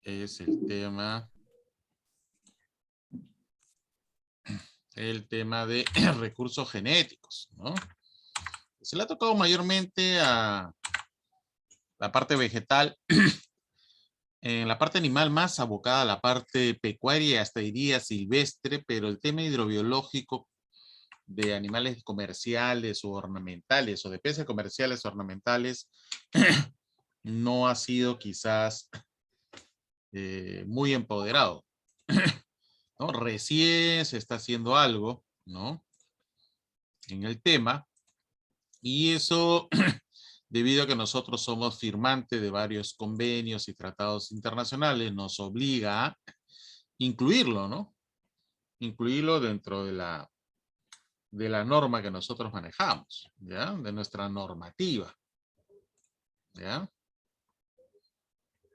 es el tema de recursos genéticos, ¿no? Se le ha tocado mayormente a la parte vegetal, en la parte animal más abocada a la parte pecuaria, hasta diría silvestre, pero el tema hidrobiológico de animales comerciales o ornamentales, o de peces comerciales o ornamentales, no ha sido quizás muy empoderado, ¿no? Recién se está haciendo algo, ¿no? En el tema, y eso debido a que nosotros somos firmantes de varios convenios y tratados internacionales, nos obliga a incluirlo, ¿no? Incluirlo dentro de la norma que nosotros manejamos, ¿ya? De nuestra normativa, ¿ya?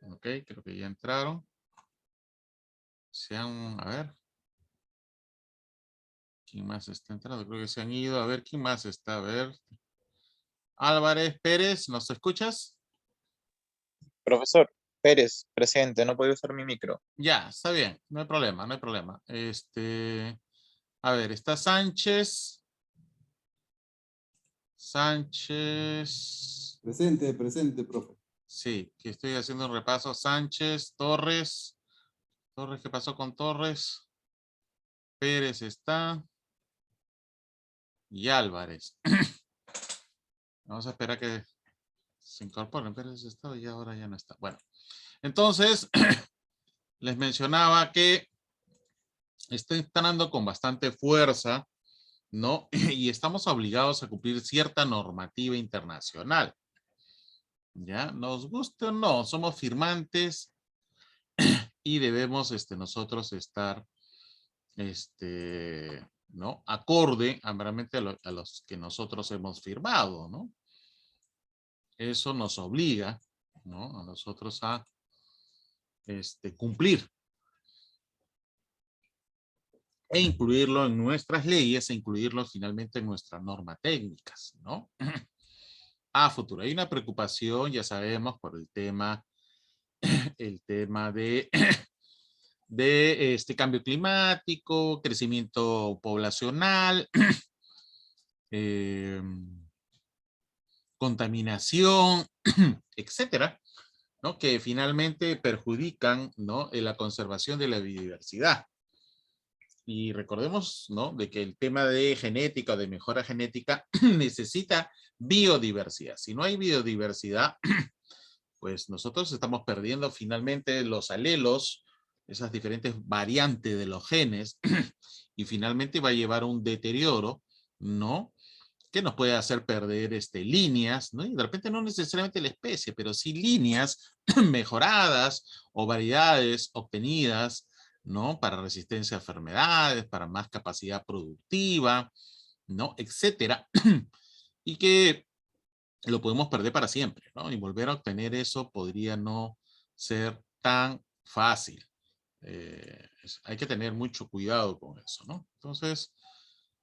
Ok, creo que ya entraron. A ver. ¿Quién más está entrando? Creo que se han ido. A ver, ¿quién más está? A ver. Álvarez Pérez, ¿nos escuchas? Profesor Pérez, presente, no puedo usar mi micro. Ya, está bien, no hay problema, no hay problema. A ver, está Sánchez. Sánchez. Presente, presente, profe. Sí, que estoy haciendo un repaso. Sánchez, Torres. Torres, ¿qué pasó con Torres? Pérez está. Y Álvarez. Vamos a esperar que se incorporen. Pérez está y ahora ya no está. Bueno, entonces les mencionaba que está entrando con bastante fuerza, ¿no? Y estamos obligados a cumplir cierta normativa internacional. ¿Ya? Nos guste o no, somos firmantes y debemos nosotros estar, ¿no? Acorde realmente a los que nosotros hemos firmado, ¿no? Eso nos obliga, ¿no? A nosotros a cumplir e incluirlo en nuestras leyes e incluirlo finalmente en nuestras normas técnicas, ¿no? A futuro. Hay una preocupación, ya sabemos, por el tema de cambio climático, crecimiento poblacional, contaminación, etcétera, ¿no? Que finalmente perjudican, ¿no? En la conservación de la biodiversidad. Y recordemos, ¿no? De que el tema de genética o de mejora genética necesita biodiversidad. Si no hay biodiversidad, pues nosotros estamos perdiendo finalmente los alelos, esas diferentes variantes de los genes, y finalmente va a llevar a un deterioro, ¿no? Que nos puede hacer perder líneas, ¿no? Y de repente no necesariamente la especie, pero sí líneas mejoradas o variedades obtenidas, ¿no? Para resistencia a enfermedades, para más capacidad productiva, ¿no? Etcétera. Y que lo podemos perder para siempre, ¿no? Y volver a obtener eso podría no ser tan fácil. Hay que tener mucho cuidado con eso, ¿no? Entonces,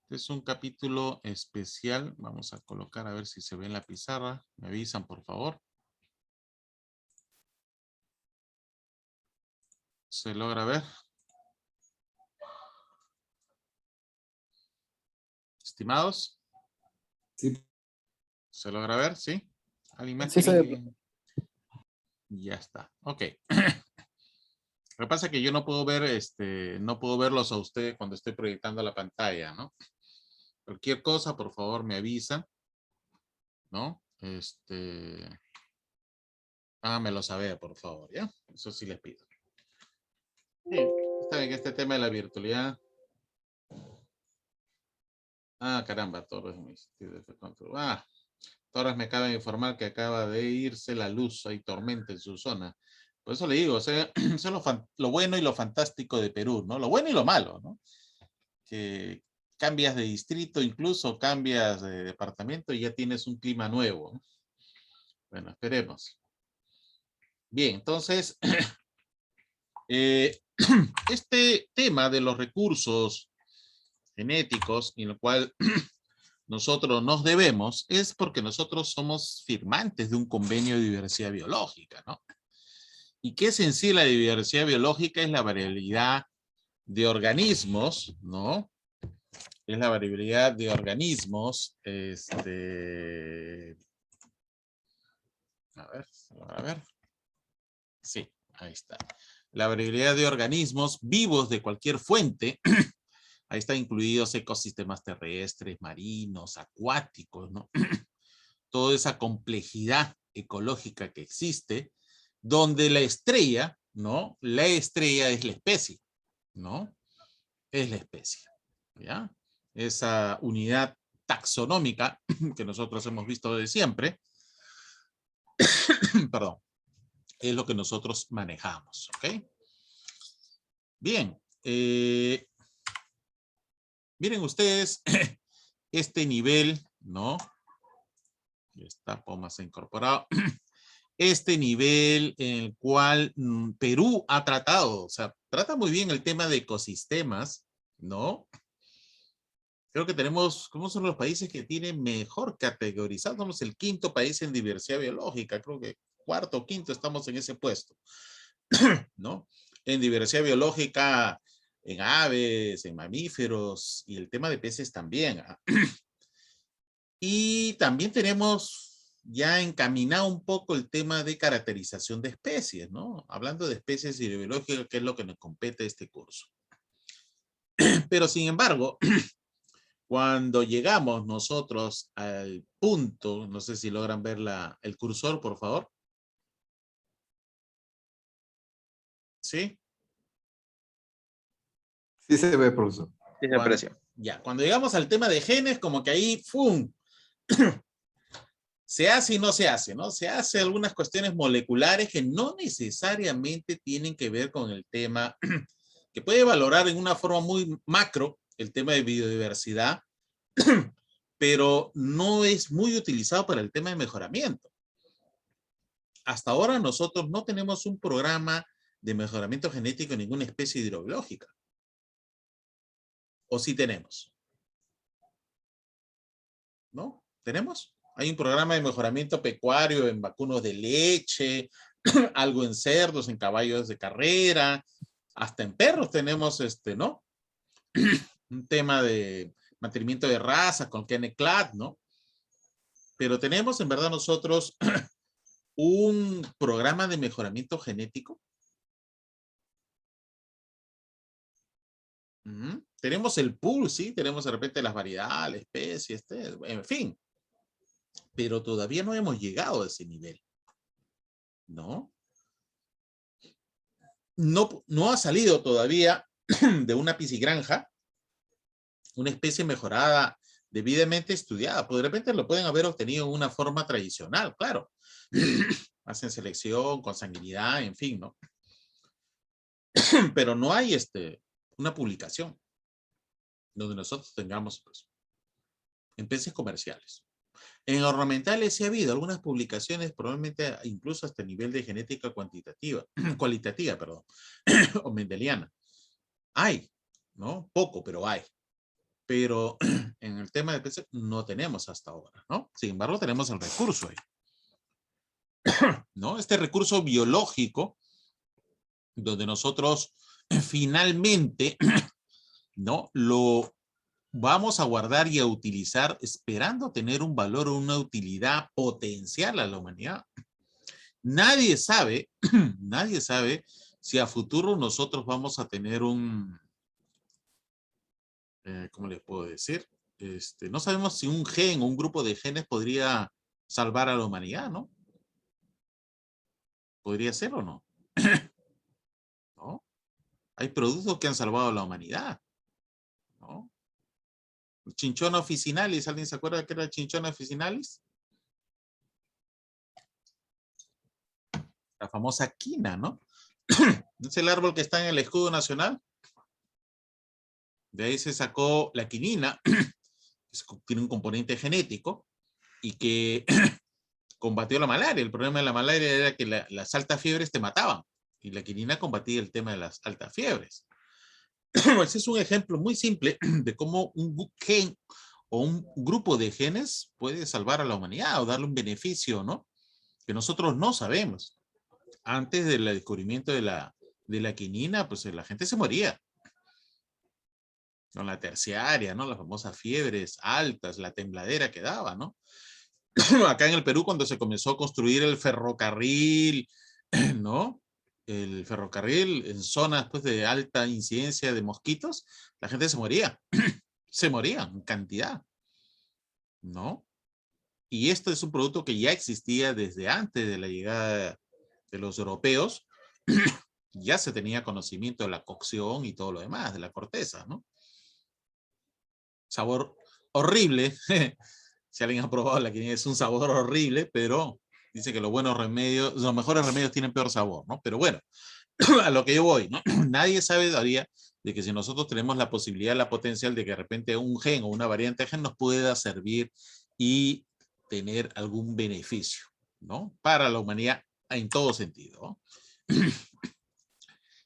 es un capítulo especial. Vamos a colocar a ver si se ve en la pizarra. Me avisan, por favor. ¿Se logra ver? Estimados. Sí. ¿Se logra ver? ¿Sí? ¿Alguien más Sí, quiere? Ya está. Ok. Lo que pasa es que yo no puedo ver, no puedo verlos a ustedes cuando estoy proyectando la pantalla, ¿no? Cualquier cosa, por favor, me avisa, ¿no? Háganmelo saber, por favor, ¿ya? Eso sí les pido. Sí, está bien que este tema de la virtualidad. Caramba, Torres. Torres me acaba de informar que acaba de irse la luz, hay tormenta en su zona. Por eso le digo, o sea, eso es lo bueno y lo fantástico de Perú, ¿no? Lo bueno y lo malo, ¿no? Que cambias de distrito, incluso cambias de departamento y ya tienes un clima nuevo, ¿no? Bueno, esperemos. Bien, entonces, este tema de los recursos genéticos, en lo cual nosotros nos debemos, es porque nosotros somos firmantes de un convenio de diversidad biológica, ¿no? ¿Y qué es en sí la diversidad biológica? Es la variabilidad de organismos, ¿no? Es la variabilidad de organismos, a ver. Sí, ahí está. La variabilidad de organismos vivos de cualquier fuente. Ahí están incluidos ecosistemas terrestres, marinos, acuáticos, ¿no? Toda esa complejidad ecológica que existe, donde la estrella, ¿no? La estrella es la especie, ¿no? Es la especie, ¿ya? Esa unidad taxonómica que nosotros hemos visto de siempre, perdón, es lo que nosotros manejamos, ¿ok? Bien, miren ustedes este nivel, ¿no? Está más incorporado. Este nivel en el cual Perú ha tratado, o sea, trata muy bien el tema de ecosistemas, ¿no? Creo que tenemos, ¿cómo son los países que tienen mejor categorizado? Somos el 5º país en diversidad biológica, creo que 4º o 5º estamos en ese puesto, ¿no? En diversidad biológica, en aves, en mamíferos, y el tema de peces también. Y también tenemos ya encaminado un poco el tema de caracterización de especies, ¿no? Hablando de especies y de biológica, que es lo que nos compete este curso. Pero sin embargo, cuando llegamos nosotros al punto, no sé si logran ver el cursor, por favor. ¿Sí? Sí se ve, profesor. Sí, se aprecia. Ya, cuando llegamos al tema de genes, como que ahí, ¡fum! Se hace y no se hace, ¿no? Se hace algunas cuestiones moleculares que no necesariamente tienen que ver con el tema, que puede valorar en una forma muy macro el tema de biodiversidad, pero no es muy utilizado para el tema de mejoramiento. Hasta ahora nosotros no tenemos un programa de mejoramiento genético en ninguna especie hidrobiológica. ¿O sí tenemos? ¿No? ¿Tenemos? Hay un programa de mejoramiento pecuario en vacunos de leche, algo en cerdos, en caballos de carrera, hasta en perros tenemos ¿no? Un tema de mantenimiento de raza con KeneClad, ¿no? Pero tenemos en verdad nosotros un programa de mejoramiento genético. Tenemos el pool, sí, tenemos de repente las variedades, especies, en fin. Pero todavía no hemos llegado a ese nivel, ¿no? No ha salido todavía de una piscigranja una especie mejorada, debidamente estudiada. Pues de repente lo pueden haber obtenido en una forma tradicional, claro. Hacen selección, consanguinidad, en fin, ¿no? Pero no hay una publicación donde nosotros tengamos, pues, en peces comerciales. En ornamentales sí ha habido algunas publicaciones, probablemente incluso hasta el nivel de genética cualitativa, perdón, o mendeliana. Hay, ¿no? Poco, pero hay. Pero en el tema de peces no tenemos hasta ahora, ¿no? Sin embargo, tenemos el recurso ahí, ¿no? Este recurso biológico, donde nosotros finalmente, ¿no? Lo vamos a guardar y a utilizar esperando tener un valor o una utilidad potencial a la humanidad. Nadie sabe, nadie sabe si a futuro nosotros vamos a tener ¿cómo les puedo decir? No sabemos si un gen o un grupo de genes podría salvar a la humanidad, ¿no? ¿Podría ser o no? ¿No? Hay productos que han salvado a la humanidad, ¿no? Chinchona officinalis, ¿alguien se acuerda que era Chinchona officinalis? La famosa quina, ¿no? Es el árbol que está en el escudo nacional. De ahí se sacó la quinina, que tiene un componente genético y que combatió la malaria. El problema de la malaria era que las altas fiebres te mataban y la quinina combatía el tema de las altas fiebres. Ese es un ejemplo muy simple de cómo un gen o un grupo de genes puede salvar a la humanidad o darle un beneficio, ¿no? Que nosotros no sabemos. Antes del descubrimiento de la quinina, pues la gente se moría. Con la terciaria, ¿no? Las famosas fiebres altas, la tembladera que daba, ¿no? Acá en el Perú, cuando se comenzó a construir el ferrocarril, ¿no? El ferrocarril en zonas pues, de alta incidencia de mosquitos, la gente se moría. Se moría en cantidad, ¿no? Y esto es un producto que ya existía desde antes de la llegada de los europeos. Ya se tenía conocimiento de la cocción y todo lo demás, de la corteza, ¿no? Sabor horrible. Si alguien ha probado la quinina, es un sabor horrible, pero dice que los mejores remedios tienen peor sabor, ¿no? Pero bueno, a lo que yo voy, ¿no? Nadie sabe todavía de que si nosotros tenemos la posibilidad, la potencial de que de repente un gen o una variante de gen nos pueda servir y tener algún beneficio, ¿no? Para la humanidad en todo sentido, ¿no?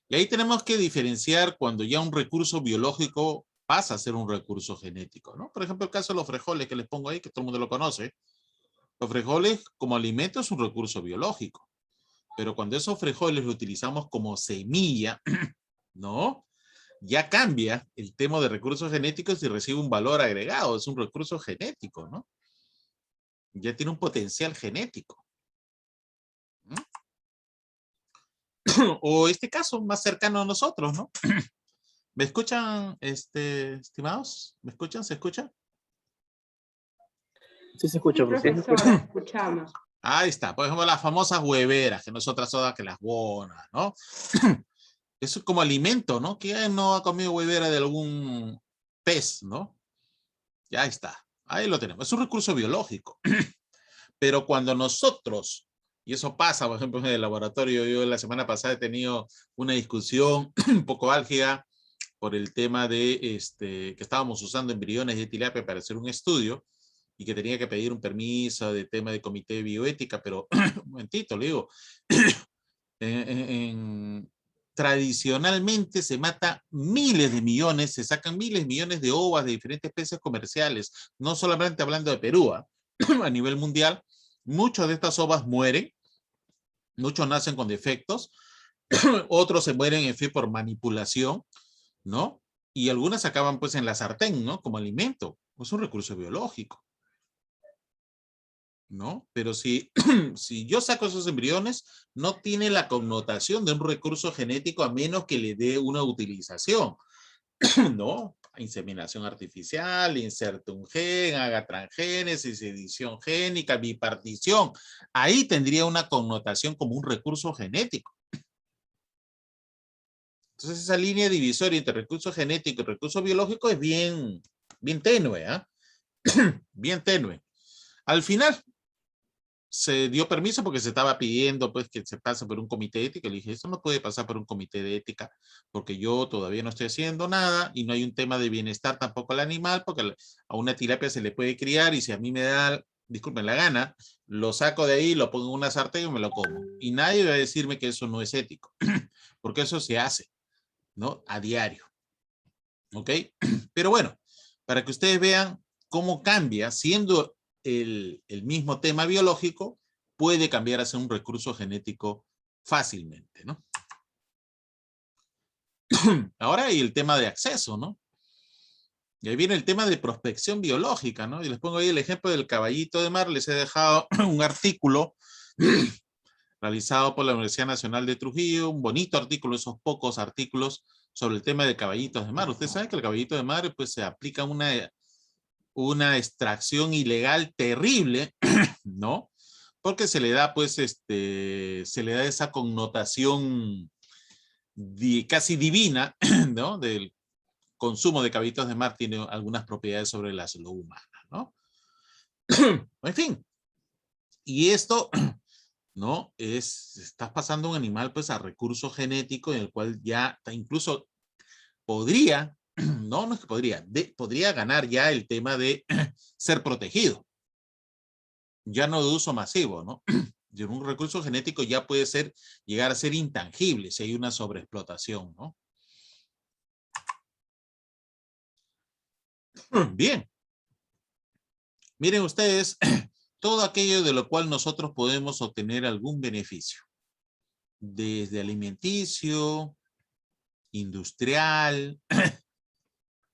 Y ahí tenemos que diferenciar cuando ya un recurso biológico pasa a ser un recurso genético, ¿no? Por ejemplo, el caso de los frijoles que les pongo ahí, que todo el mundo lo conoce. Los frijoles como alimento es un recurso biológico, pero cuando esos frijoles los utilizamos como semilla, ¿no? Ya cambia el tema de recursos genéticos y recibe un valor agregado, es un recurso genético, ¿no? Ya tiene un potencial genético. ¿No? O este caso más cercano a nosotros, ¿no? ¿Me escuchan, estimados? ¿Me escuchan? ¿Se escucha? Sí se escucha, Sí, profesor. profesora, escuchamos. Ahí está, por ejemplo, las famosas hueveras, que no es otra soda que las bonas, ¿no? Eso es como alimento, ¿no? ¿Quién no ha comido huevera de algún pez, ¿no? Ya está, ahí lo tenemos, es un recurso biológico. Pero cuando nosotros, y eso pasa, por ejemplo, en el laboratorio, yo la semana pasada he tenido una discusión un poco álgida por el tema de que estábamos usando embriones de tilapia para hacer un estudio y que tenía que pedir un permiso de tema de comité de bioética, pero un momentito, le digo, tradicionalmente se mata miles de millones, se sacan miles de millones de ovas de diferentes especies comerciales, no solamente hablando de Perú, a nivel mundial, muchas de estas ovas mueren, muchos nacen con defectos, otros se mueren en fin por manipulación, ¿no? Y algunas acaban pues en la sartén, ¿no? Como alimento, es un recurso biológico, ¿no? Pero si, si yo saco esos embriones, no tiene la connotación de un recurso genético a menos que le dé una utilización, ¿no? Inseminación artificial, inserte un gen, haga transgénesis, edición génica, bipartición. Ahí tendría una connotación como un recurso genético. Entonces esa línea divisoria entre recurso genético y recurso biológico es bien tenue, ¿eh? Bien tenue. Al final se dio permiso porque se estaba pidiendo pues que se pase por un comité de ética. Le dije, esto no puede pasar por un comité de ética porque yo todavía no estoy haciendo nada y no hay un tema de bienestar tampoco al animal porque a una tilapia se le puede criar y si a mí me da, disculpen, la gana, lo saco de ahí, lo pongo en una sartén y me lo como. Y nadie va a decirme que eso no es ético porque eso se hace, ¿no? A diario. ¿Ok? Pero bueno, para que ustedes vean cómo cambia, siendo el mismo tema biológico, puede cambiar a ser un recurso genético fácilmente, ¿no? Ahora hay el tema de acceso, ¿no? Y ahí viene el tema de prospección biológica, ¿no? Y les pongo ahí el ejemplo del caballito de mar. Les he dejado un artículo realizado por la Universidad Nacional de Trujillo, un bonito artículo, esos pocos artículos sobre el tema de caballitos de mar. Ustedes saben que el caballito de mar pues se aplica una extracción ilegal terrible, ¿no? Porque se le da pues se le da esa connotación casi divina, ¿no? Del consumo de caballitos de mar tiene algunas propiedades sobre la salud humana, ¿no? En fin, y esto, ¿no? Estás pasando un animal pues a recurso genético en el cual ya incluso podría, no es que podría, podría ganar ya el tema de ser protegido. Ya no de uso masivo, ¿no? Y un recurso genético ya puede llegar a ser intangible si hay una sobreexplotación, ¿no? Bien. Miren ustedes, todo aquello de lo cual nosotros podemos obtener algún beneficio, desde alimenticio, industrial,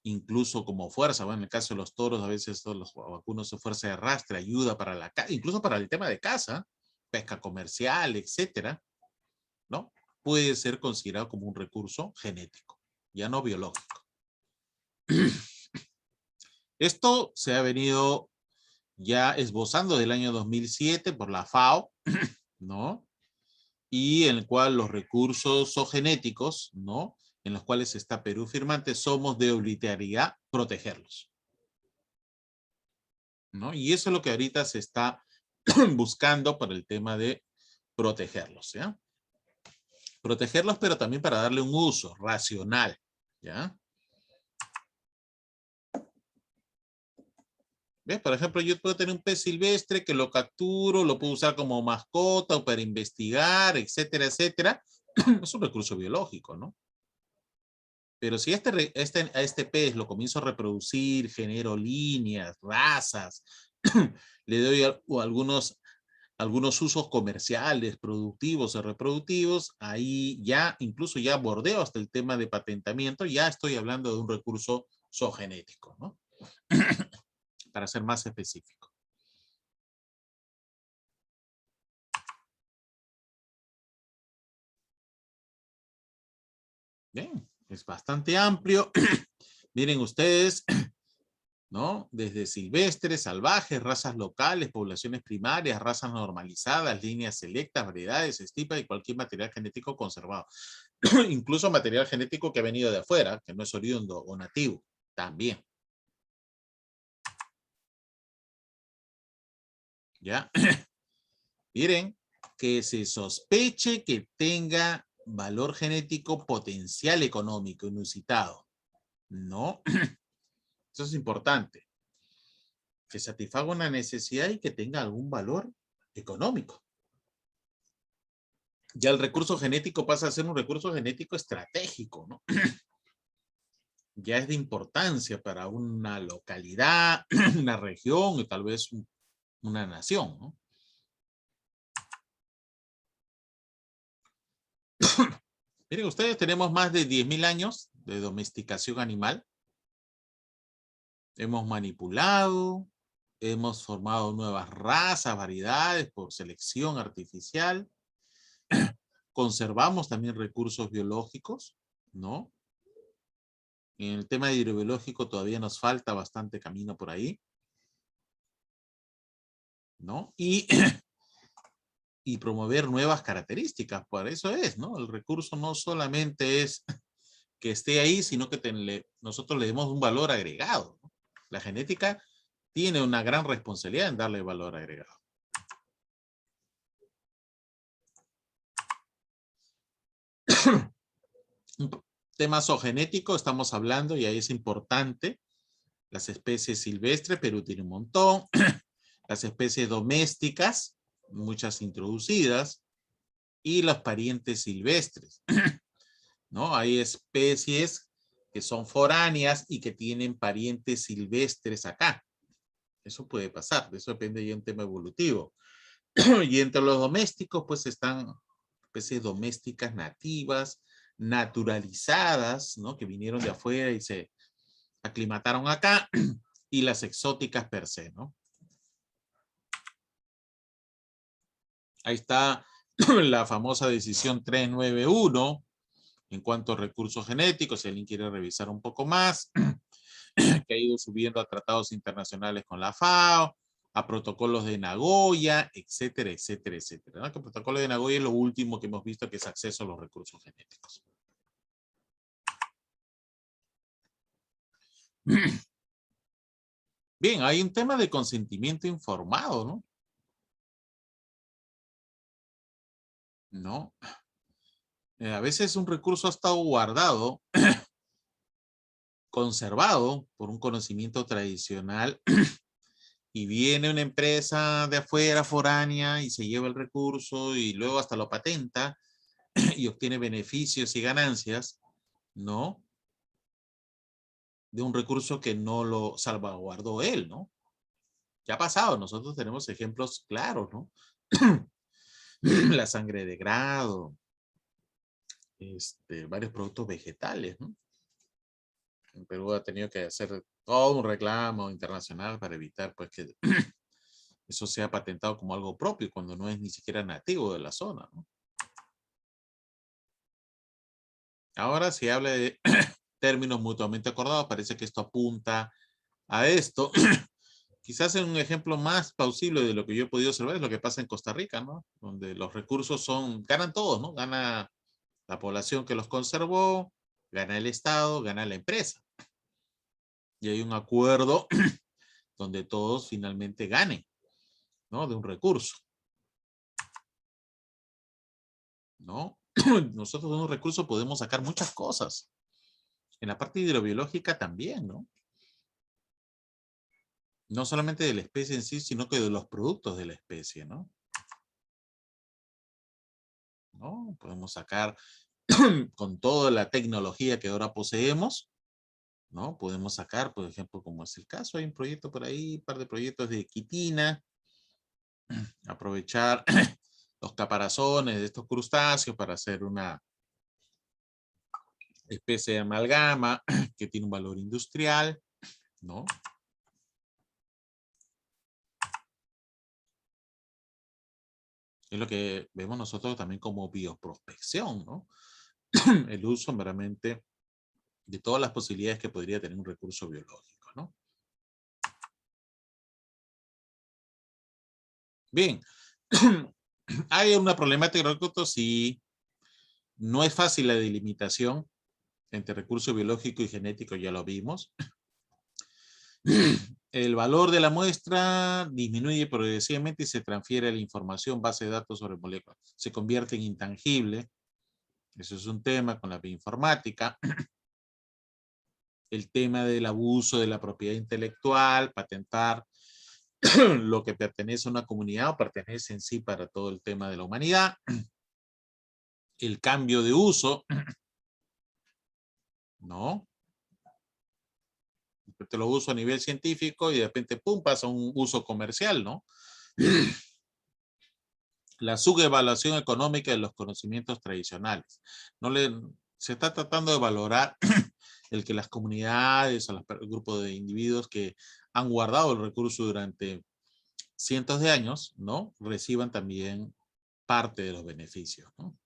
incluso como fuerza. Bueno, en el caso de los toros, a veces todos los vacunos son fuerza de arrastre, ayuda para la casa, incluso para el tema de caza, pesca comercial, etcétera, ¿no? Puede ser considerado como un recurso genético, ya no biológico. Esto se ha venido ya esbozando del año 2007 por la FAO, ¿no? Y en el cual los recursos zoogenéticos, ¿no? En los cuales está Perú firmante, somos de obligatoriedad protegerlos, ¿no? Y eso es lo que ahorita se está buscando por el tema de protegerlos, ¿ya? Protegerlos, pero también para darle un uso racional, ¿ya? ¿Ves? Por ejemplo, yo puedo tener un pez silvestre que lo capturo, lo puedo usar como mascota o para investigar, etcétera, etcétera. Es un recurso biológico, ¿no? Pero si a este pez lo comienzo a reproducir, genero líneas, razas, le doy algunos usos comerciales, productivos o reproductivos, ahí ya, incluso ya bordeo hasta el tema de patentamiento, ya estoy hablando de un recurso zoogenético, ¿no? Para ser más específico. Bien, es bastante amplio. Miren ustedes, ¿no? Desde silvestres, salvajes, razas locales, poblaciones primarias, razas normalizadas, líneas selectas, variedades, estipas y cualquier material genético conservado. Incluso material genético que ha venido de afuera, que no es oriundo o nativo, también. ¿Ya? Miren, que se sospeche que tenga valor genético potencial económico inusitado. No. Eso es importante. Que satisfaga una necesidad y que tenga algún valor económico. Ya el recurso genético pasa a ser un recurso genético estratégico, ¿no? Ya es de importancia para una localidad, una región y tal vez una nación, ¿no? Miren ustedes, tenemos más de 10.000 años de domesticación animal. Hemos manipulado, hemos formado nuevas razas, variedades por selección artificial. Conservamos también recursos biológicos, ¿no? En el tema hidrobiológico todavía nos falta bastante camino por ahí, ¿no? Y promover nuevas características, por eso es, ¿no? El recurso no solamente es que esté ahí, sino que nosotros le demos un valor agregado, ¿no? La genética tiene una gran responsabilidad en darle valor agregado. Un tema zoogenético, estamos hablando, y ahí es importante, las especies silvestres, Perú tiene un montón, las especies domésticas, muchas introducidas, y los parientes silvestres, ¿no? Hay especies que son foráneas y que tienen parientes silvestres acá. Eso puede pasar, de eso depende de un tema evolutivo. Y entre los domésticos, pues están especies domésticas nativas, naturalizadas, ¿no? Que vinieron de afuera y se aclimataron acá, y las exóticas per se, ¿no? Ahí está la famosa decisión 391 en cuanto a recursos genéticos, si alguien quiere revisar un poco más, que ha ido subiendo a tratados internacionales con la FAO, a protocolos de Nagoya, etcétera, etcétera, etcétera, ¿no? Que el protocolo de Nagoya es lo último que hemos visto, que es acceso a los recursos genéticos. Bien, hay un tema de consentimiento informado, ¿no? ¿No? A veces un recurso ha estado guardado, conservado por un conocimiento tradicional, y viene una empresa de afuera, foránea, y se lleva el recurso y luego hasta lo patenta y obtiene beneficios y ganancias, ¿no? De un recurso que no lo salvaguardó él, ¿no? Ya ha pasado, nosotros tenemos ejemplos claros, ¿no? La sangre de grado, varios productos vegetales, ¿no? En Perú ha tenido que hacer todo un reclamo internacional para evitar pues que eso sea patentado como algo propio cuando no es ni siquiera nativo de la zona, ¿no? Ahora se habla de términos mutuamente acordados, parece que esto apunta a esto. Quizás un ejemplo más plausible de lo que yo he podido observar es lo que pasa en Costa Rica, ¿no? Donde los recursos ganan todos, ¿no? Gana la población que los conservó, gana el Estado, gana la empresa. Y hay un acuerdo donde todos finalmente ganen, ¿no? De un recurso, ¿no? Nosotros de un recurso podemos sacar muchas cosas. En la parte hidrobiológica también, ¿no? No solamente de la especie en sí, sino que de los productos de la especie, ¿no? ¿No? Podemos sacar con toda la tecnología que ahora poseemos, ¿no? Podemos sacar, por ejemplo, como es el caso, hay un proyecto por ahí, un par de proyectos de quitina, aprovechar los caparazones de estos crustáceos para hacer una especie de amalgama que tiene un valor industrial, ¿no? Es lo que vemos nosotros también como bioprospección, ¿no? El uso meramente de todas las posibilidades que podría tener un recurso biológico, ¿no? Bien, hay una problemática, si no es fácil la delimitación entre recurso biológico y genético, ya lo vimos. El valor de la muestra disminuye progresivamente y se transfiere a la información base de datos sobre moléculas. Se convierte en intangible. Eso es un tema con la bioinformática. El tema del abuso de la propiedad intelectual, patentar lo que pertenece a una comunidad o pertenece en sí para todo el tema de la humanidad. El cambio de uso, ¿no? Te lo uso a nivel científico y de repente, pum, pasa a un uso comercial, ¿no? La subevaluación económica de los conocimientos tradicionales. Se está tratando de valorar el que las comunidades o los grupos de individuos que han guardado el recurso durante cientos de años, ¿no? Reciban también parte de los beneficios, ¿no?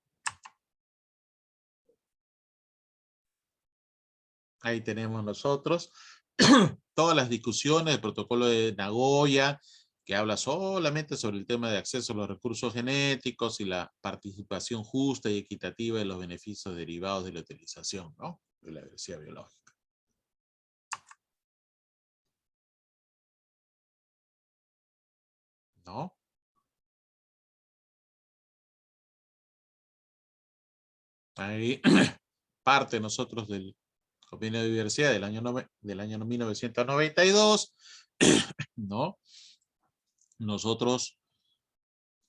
Ahí tenemos nosotros todas las discusiones del protocolo de Nagoya, que habla solamente sobre el tema de acceso a los recursos genéticos y la participación justa y equitativa de los beneficios derivados de la utilización, ¿no? De la diversidad biológica. ¿No? Ahí parte nosotros del Convenio de Diversidad del año 1992, ¿no? Nosotros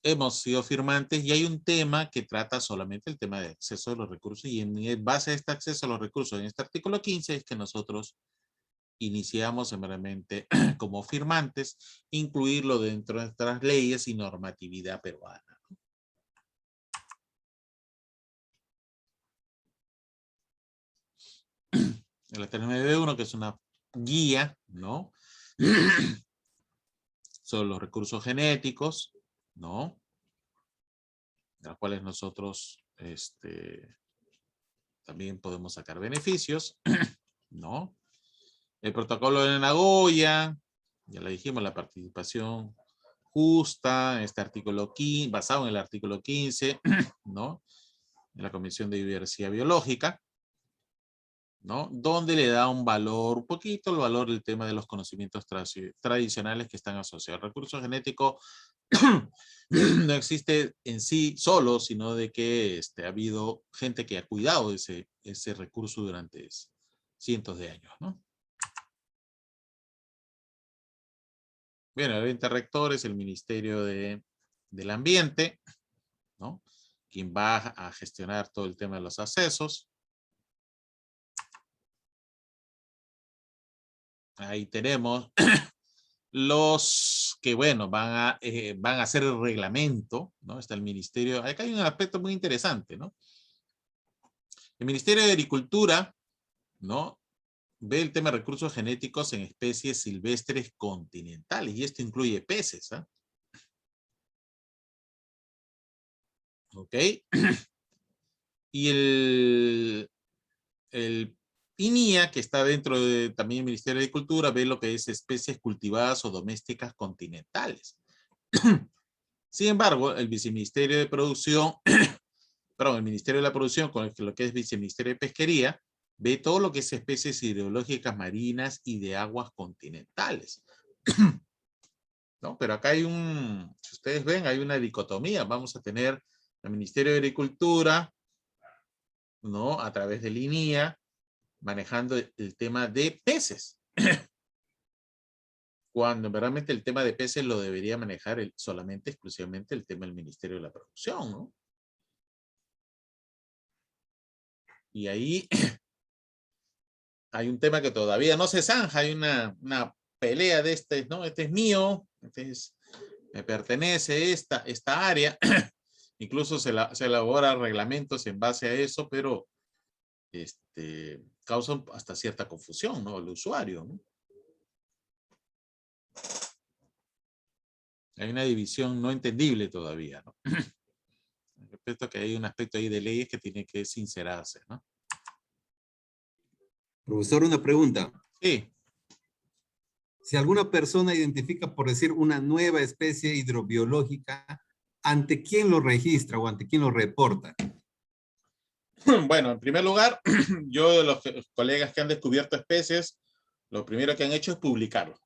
hemos sido firmantes y hay un tema que trata solamente el tema de acceso a los recursos y en base a este acceso a los recursos en este artículo 15 es que nosotros iniciamos meramente como firmantes incluirlo dentro de nuestras leyes y normatividad peruana. El 391, que es una guía, ¿no? Sobre los recursos genéticos, ¿no? De los cuales nosotros también podemos sacar beneficios, ¿no? El protocolo de Nagoya, ya le dijimos, la participación justa, este artículo 15, basado en el artículo 15, ¿no? De la Comisión de Diversidad Biológica, ¿no? Donde le da un valor, un poquito el valor del tema de los conocimientos tradicionales que están asociados. El recurso genético no existe en sí solo, sino de que ha habido gente que ha cuidado ese recurso durante cientos de años, ¿no? Bien, el ente rector es el Ministerio del Ambiente, ¿no? Quien va a gestionar todo el tema de los accesos. Ahí tenemos los que, bueno, van a hacer el reglamento, ¿no? Está el ministerio. Acá hay un aspecto muy interesante, ¿no? El Ministerio de Agricultura, ¿no?, ve el tema de recursos genéticos en especies silvestres continentales, y esto incluye peces, ¿ah? ¿Ok? Y el INIA, que está dentro de también el Ministerio de Agricultura, ve lo que es especies cultivadas o domésticas continentales. Sin embargo, el Viceministerio de Producción, perdón, el Ministerio de la Producción, con lo que es Viceministerio de Pesquería, ve todo lo que es especies hidrológicas marinas y de aguas continentales. ¿No? Pero acá hay si ustedes ven, hay una dicotomía. Vamos a tener el Ministerio de Agricultura, ¿no?, a través del INIA, manejando el tema de peces. Cuando realmente el tema de peces lo debería manejar solamente, exclusivamente el tema del Ministerio de la Producción, ¿no? Y ahí hay un tema que todavía no se zanja, hay una pelea de ¿no? Este es mío, me pertenece esta área. Incluso se elaboran reglamentos en base a eso, pero causan hasta cierta confusión, ¿no?, el usuario, ¿no? Hay una división no entendible todavía, ¿no? Respecto a que hay un aspecto ahí de leyes que tiene que sincerarse, ¿no? Profesor, una pregunta. Sí. Si alguna persona identifica, por decir, una nueva especie hidrobiológica, ¿ante quién lo registra o ante quién lo reporta? Bueno, en primer lugar, yo de los colegas que han descubierto especies, lo primero que han hecho es publicarlo.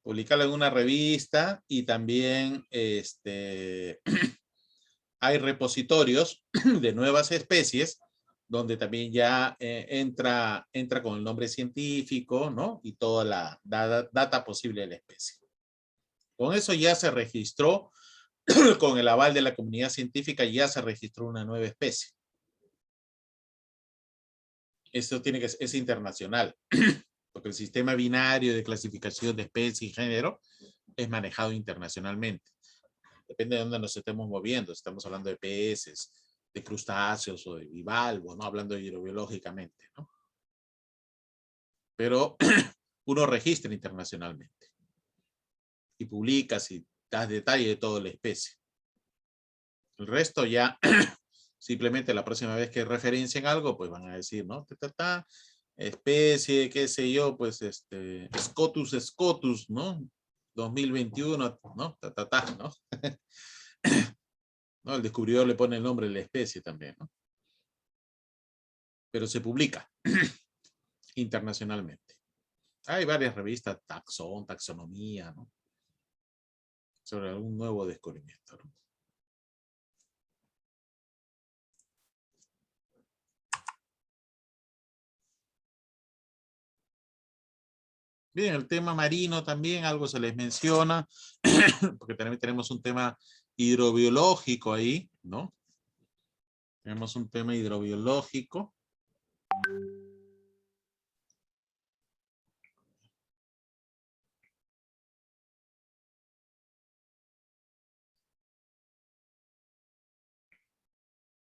Publicarlo en una revista, y también hay repositorios de nuevas especies donde también ya entra con el nombre científico, ¿no?, y toda la data posible de la especie. Con eso ya se registró, con el aval de la comunidad científica, ya se registró una nueva especie. Esto es internacional, porque el sistema binario de clasificación de especie y género es manejado internacionalmente. Depende de dónde nos estemos moviendo. Estamos hablando de peces, de crustáceos o de bivalvos, ¿no?, hablando hidrobiológicamente, ¿no? Pero uno registra internacionalmente y publicas y das detalle de toda la especie. El resto ya simplemente la próxima vez que referencien algo, pues van a decir, ¿no?, especie, qué sé yo, pues Scotus, ¿no?, 2021, ¿no? ¿no? ¿No? El descubridor le pone el nombre de la especie también, ¿no? Pero se publica internacionalmente. Hay varias revistas, taxonomía, ¿no?, sobre algún nuevo descubrimiento, ¿no? Bien, el tema marino también algo se les menciona, porque también tenemos un tema hidrobiológico ahí, ¿no? Tenemos un tema hidrobiológico.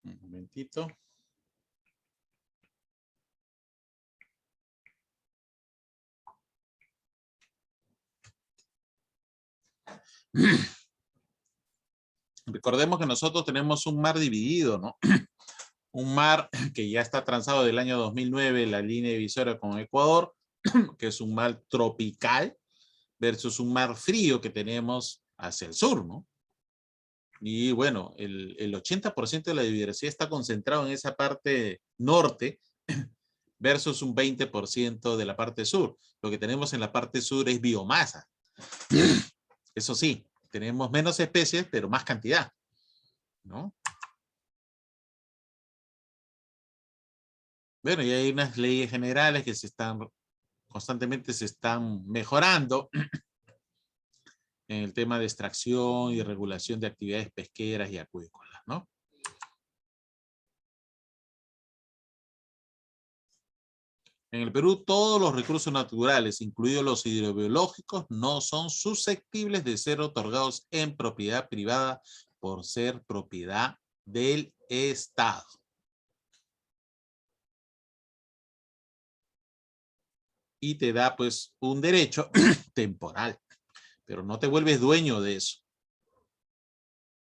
Un momentito. Recordemos que nosotros tenemos un mar dividido, ¿no? Un mar que ya está transado del año 2009, la línea divisoria con Ecuador, que es un mar tropical, versus un mar frío que tenemos hacia el sur, ¿no? Y bueno, el 80% de la biodiversidad está concentrado en esa parte norte, versus un 20% de la parte sur. Lo que tenemos en la parte sur es biomasa. Eso sí, tenemos menos especies, pero más cantidad, ¿no? Bueno, y hay unas leyes generales que constantemente se están mejorando en el tema de extracción y regulación de actividades pesqueras y acuícolas, ¿no? En el Perú, todos los recursos naturales, incluidos los hidrobiológicos, no son susceptibles de ser otorgados en propiedad privada por ser propiedad del Estado. y te da pues un derecho temporal, pero no te vuelves dueño de eso.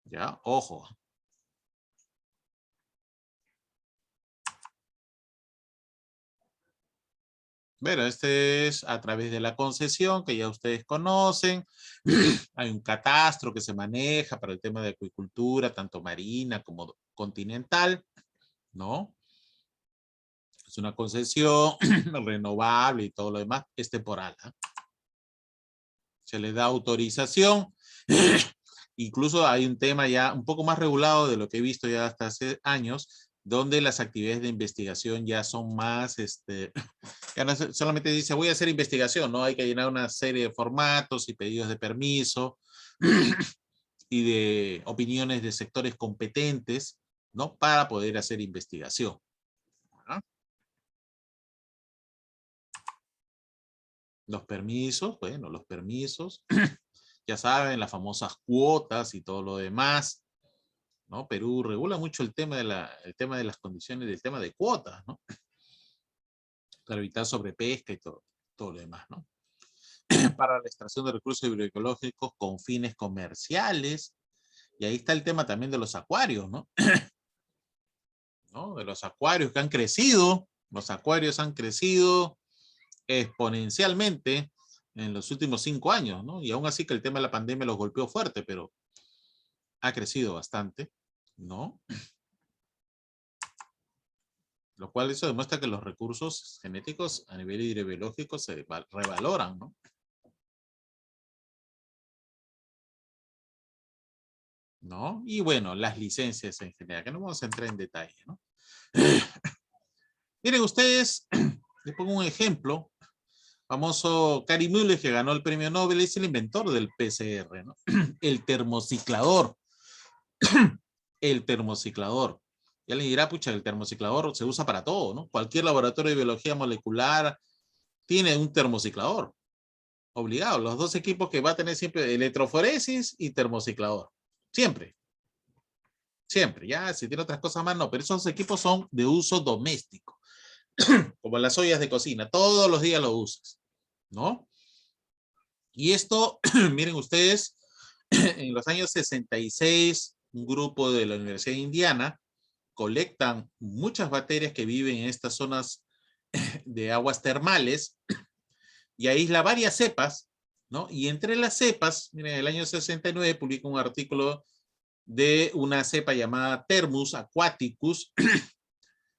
Ya, ojo. Bueno, este es a través de la concesión que ya ustedes conocen. Hay un catastro que se maneja para el tema de acuicultura, tanto marina como continental, ¿no? Es una concesión renovable y todo lo demás es temporal, ¿eh? Se le da autorización. Incluso hay un tema ya un poco más regulado de lo que he visto ya hasta hace años, donde las actividades de investigación ya son más, ya no solamente dice voy a hacer investigación, ¿no? Hay que llenar una serie de formatos y pedidos de permiso y de opiniones de sectores competentes, ¿no? Para poder hacer investigación. ¿Ah? Los permisos, bueno, los permisos, ya saben, las famosas cuotas y todo lo demás, ¿no? Perú regula mucho el tema de las condiciones, del tema de cuotas, ¿no? Para evitar sobrepesca y todo lo demás, ¿no? Para la extracción de recursos hidroecológicos con fines comerciales. Y ahí está el tema también de los acuarios, ¿no? ¿No? De los acuarios que han crecido. Los acuarios han crecido exponencialmente en los últimos 5 años, ¿no? Y aún así que el tema de la pandemia los golpeó fuerte, pero ha crecido bastante, ¿no? Lo cual eso demuestra que los recursos genéticos a nivel hidrobiológico se revaloran, ¿no? ¿No? Y bueno, las licencias en general, que no vamos a entrar en detalle, ¿no? Miren ustedes, les pongo un ejemplo. Famoso Kary Müller, que ganó el premio Nobel, es el inventor del PCR, ¿no? El termociclador. El termociclador. Y alguien dirá, pucha, el termociclador se usa para todo, ¿no? Cualquier laboratorio de biología molecular tiene un termociclador. Obligado. Los dos equipos que va a tener siempre, electroforesis y termociclador. Siempre. Siempre. Ya, si tiene otras cosas más, no. Pero esos equipos son de uso doméstico. Como las ollas de cocina. Todos los días lo usas, ¿no? Y esto, miren ustedes, en los años 66, un grupo de la Universidad de Indiana colectan muchas bacterias que viven en estas zonas de aguas termales y aísla varias cepas, ¿no? Y entre las cepas, miren, en el año 69 publica un artículo de una cepa llamada Thermus aquaticus,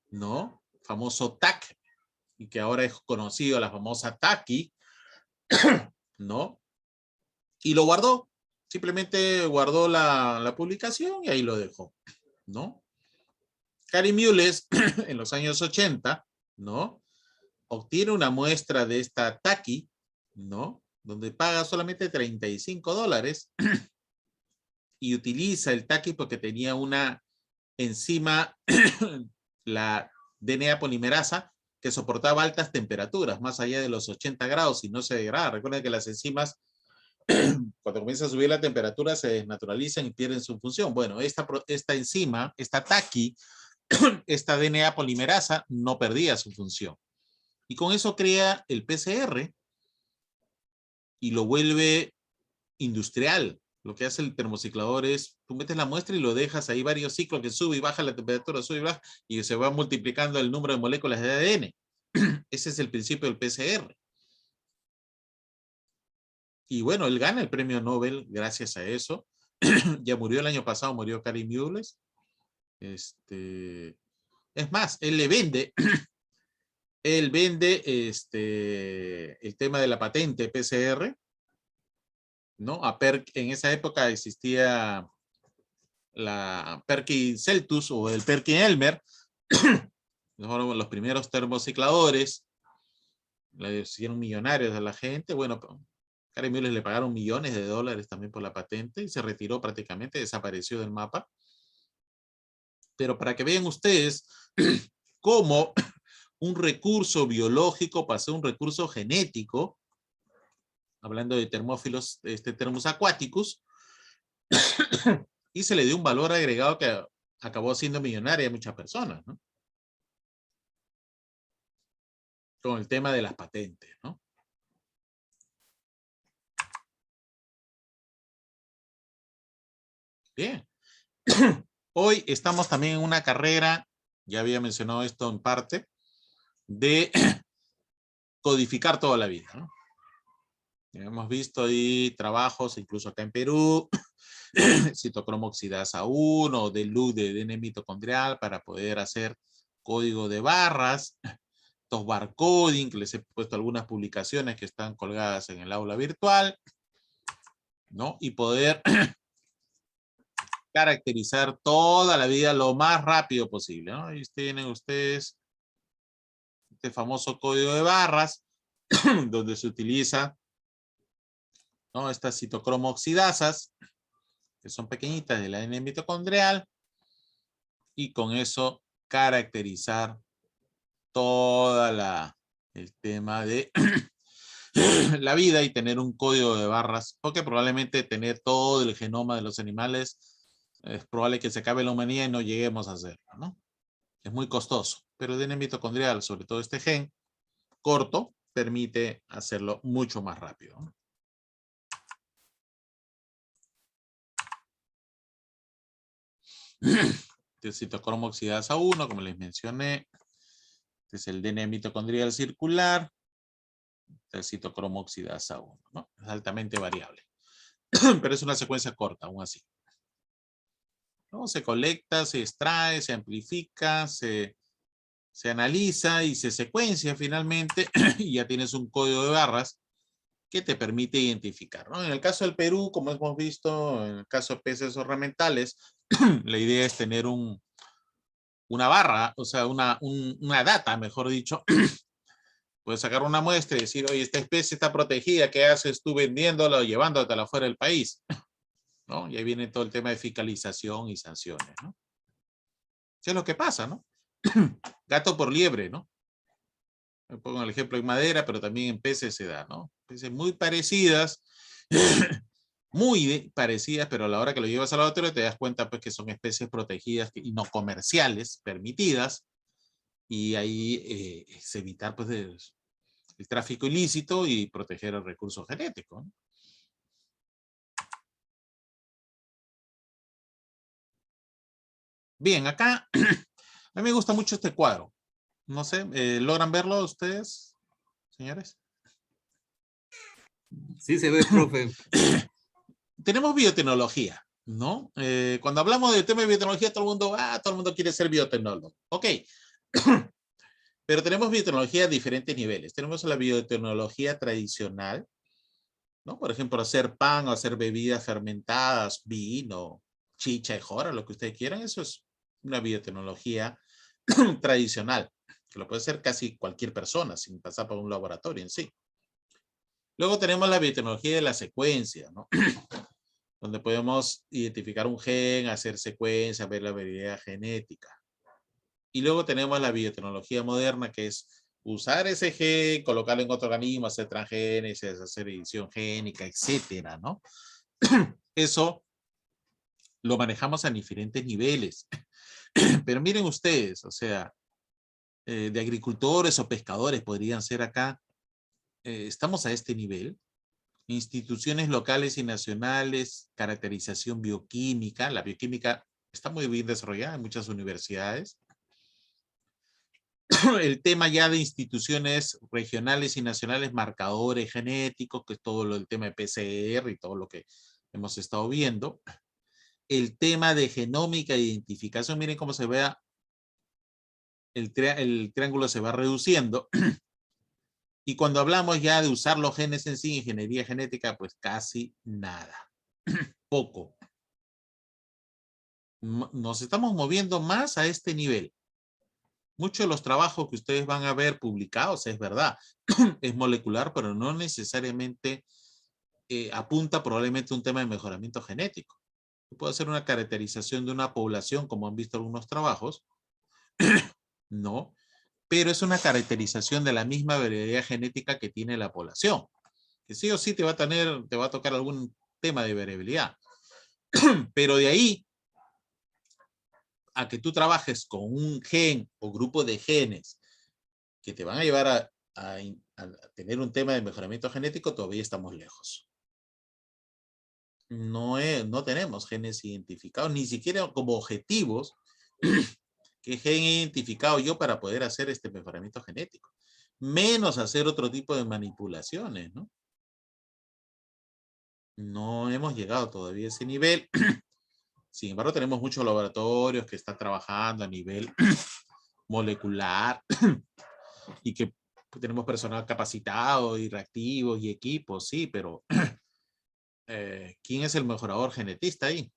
¿no? Famoso TAC, y que ahora es conocido la famosa TACI, ¿no? Y lo guardó, simplemente guardó la publicación y ahí lo dejó, ¿no? Kary Müller, en los años 80, ¿no? Obtiene una muestra de esta TACI, ¿no? Donde paga solamente $35 y utiliza el TACI porque tenía una enzima, la DNA polimerasa, que soportaba altas temperaturas, más allá de los 80 grados y no se degrada. Recuerden que las enzimas, cuando comienza a subir la temperatura, se desnaturalizan y pierden su función. Bueno, esta enzima, esta TACI, esta DNA polimerasa, no perdía su función. Y con eso crea el PCR y lo vuelve industrial. Lo que hace el termociclador es, tú metes la muestra y lo dejas ahí varios ciclos que sube y baja la temperatura, sube y baja, y se va multiplicando el número de moléculas de ADN. Ese es el principio del PCR. Y bueno, él gana el premio Nobel gracias a eso. Ya murió el año pasado, murió Kary Müller. Es más, él vende el tema de la patente PCR, ¿no? En esa época existía la Perkin Celtus o el Perkin Elmer, los primeros termocicladores, le hicieron millonarios a la gente. Bueno, Kary Müller le pagaron millones de dólares también por la patente y se retiró prácticamente, desapareció del mapa. Pero para que vean ustedes cómo un recurso biológico pasó a un recurso genético, hablando de termófilos, Thermus aquaticus, y se le dio un valor agregado que acabó siendo millonaria a muchas personas, ¿no? con el tema de las patentes, ¿no? Bien. Hoy estamos también en una carrera, ya había mencionado esto en parte, de codificar toda la vida, ¿no? Hemos visto ahí trabajos, incluso acá en Perú, citocromo oxidasa 1, de luz de ADN mitocondrial para poder hacer código de barras, estos barcoding, que les he puesto algunas publicaciones que están colgadas en el aula virtual, ¿no? Y poder caracterizar toda la vida lo más rápido posible, ¿no? Ahí tienen ustedes este famoso código de barras, donde se utiliza, ¿no?, estas citocromo oxidasas, que son pequeñitas del ADN mitocondrial, y con eso caracterizar toda el tema de la vida y tener un código de barras, porque probablemente tener todo el genoma de los animales es probable que se acabe la humanidad y no lleguemos a hacerlo, ¿no? Es muy costoso, pero el ADN mitocondrial, sobre todo este gen corto, permite hacerlo mucho más rápido, ¿no? El citocromo oxidasa 1, como les mencioné. Este es el DNA mitocondrial circular. El citocromo oxidasa 1, ¿no? Es altamente variable. Pero es una secuencia corta, aún así, ¿no? Se colecta, se extrae, se amplifica, se analiza y se secuencia finalmente y ya tienes un código de barras que te permite identificar, ¿no? En el caso del Perú, como hemos visto, en el caso de peces ornamentales, la idea es tener una barra, o sea, una data, mejor dicho. Puedes sacar una muestra y decir, oye, esta especie está protegida, ¿qué haces tú vendiéndola o llevándotela fuera del país? ¿No? Y ahí viene todo el tema de fiscalización y sanciones, ¿no? Eso es lo que pasa, ¿no? Gato por liebre, ¿no? Me pongo el ejemplo en madera, pero también en peces se da, ¿no? Peces muy parecidas, muy parecidas, pero a la hora que lo llevas al laboratorio te das cuenta pues que son especies protegidas y no comerciales, permitidas, y ahí es evitar pues el tráfico ilícito y proteger el recurso genético, ¿no? Bien, acá a mí me gusta mucho este cuadro. No sé, ¿logran verlo ustedes, señores? Sí se ve, profe. Tenemos biotecnología, ¿no? Cuando hablamos del tema de biotecnología, todo el mundo quiere ser biotecnólogo. Ok. Pero tenemos biotecnología a diferentes niveles. Tenemos la biotecnología tradicional, ¿no? Por ejemplo, hacer pan o hacer bebidas fermentadas, vino, chicha y jora, lo que ustedes quieran. Eso es una biotecnología tradicional, que lo puede hacer casi cualquier persona sin pasar por un laboratorio en sí. Luego tenemos la biotecnología de la secuencia, ¿no? Donde podemos identificar un gen, hacer secuencia, ver la variedad genética. Y luego tenemos la biotecnología moderna, que es usar ese gen, colocarlo en otro organismo, hacer transgénesis, hacer edición génica, etcétera, ¿no? Eso lo manejamos a diferentes niveles. Pero miren ustedes, o sea, de agricultores o pescadores podrían ser acá. Estamos a este nivel. Instituciones locales y nacionales, caracterización bioquímica. La bioquímica está muy bien desarrollada en muchas universidades. El tema ya de instituciones regionales y nacionales, marcadores genéticos, que es todo el tema de PCR y todo lo que hemos estado viendo. El tema de genómica e identificación, miren cómo se vea, el triángulo se va reduciendo. Y cuando hablamos ya de usar los genes en sí, ingeniería genética, pues casi nada. Poco. Nos estamos moviendo más a este nivel. Muchos de los trabajos que ustedes van a ver publicados, es verdad, es molecular, pero no necesariamente apunta probablemente a un tema de mejoramiento genético. Puede ser una caracterización de una población, como han visto algunos trabajos, no, pero es una caracterización de la misma variedad genética que tiene la población, que sí o sí te va a tocar algún tema de variabilidad. Pero de ahí a que tú trabajes con un gen o grupo de genes que te van a llevar a a tener un tema de mejoramiento genético, todavía estamos lejos. No tenemos genes identificados, ni siquiera como objetivos. ¿Qué gen he identificado yo para poder hacer este mejoramiento genético? Menos hacer otro tipo de manipulaciones, ¿no? No hemos llegado todavía a ese nivel. Sin embargo, tenemos muchos laboratorios que están trabajando a nivel molecular y que tenemos personal capacitado y reactivos y equipos, sí, pero ¿quién es el mejorador genetista ahí?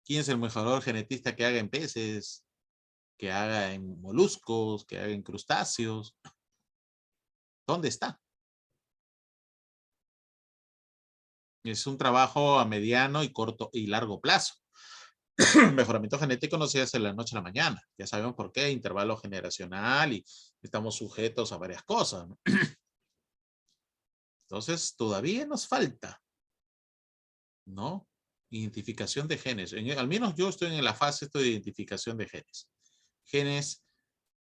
¿Quién es el mejorador genetista que haga en peces, que haga en moluscos, que haga en crustáceos? ¿Dónde está? Es un trabajo a mediano y corto y largo plazo. El mejoramiento genético no se hace de la noche a la mañana. Ya sabemos por qué, intervalo generacional y estamos sujetos a varias cosas, ¿no? Entonces, todavía nos falta, ¿no? Identificación de genes. Al menos yo estoy en la fase de identificación de genes. Genes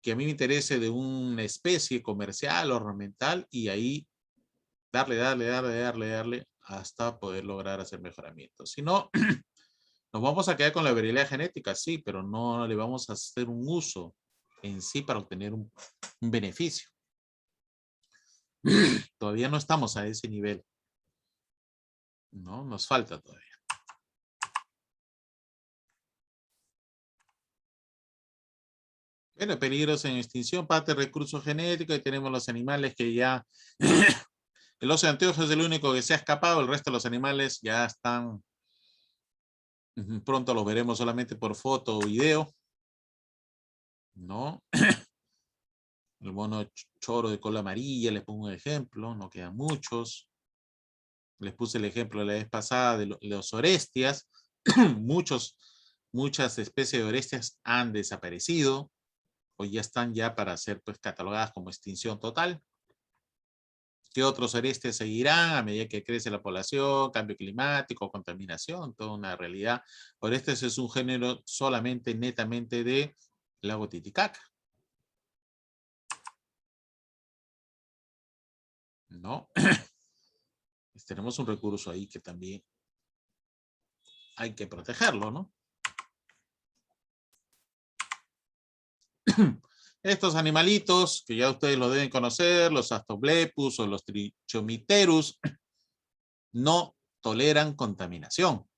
que a mí me interese de una especie comercial, ornamental, y ahí darle hasta poder lograr hacer mejoramientos. Si no, nos vamos a quedar con la variabilidad genética, sí, pero no le vamos a hacer un uso en sí para obtener un beneficio. Todavía no estamos a ese nivel. No, nos falta todavía. Bueno, peligros en extinción, parte de recursos genéticos, y tenemos los animales que ya... El oso de anteojos es el único que se ha escapado, el resto de los animales ya están... Pronto los veremos solamente por foto o video. ¿No? El mono choro de cola amarilla, les pongo un ejemplo, no quedan muchos. Les puse el ejemplo la vez pasada de los orestias. Muchas especies de orestias han desaparecido o ya están ya para ser pues catalogadas como extinción total. ¿Qué otros orestias seguirán a medida que crece la población, cambio climático, contaminación? Toda una realidad. Orestias es un género solamente, netamente de lago Titicaca. ¿No? Tenemos un recurso ahí que también hay que protegerlo, ¿no? Estos animalitos, que ya ustedes lo deben conocer, los Astoblepus o los Trichomiterus, no toleran contaminación.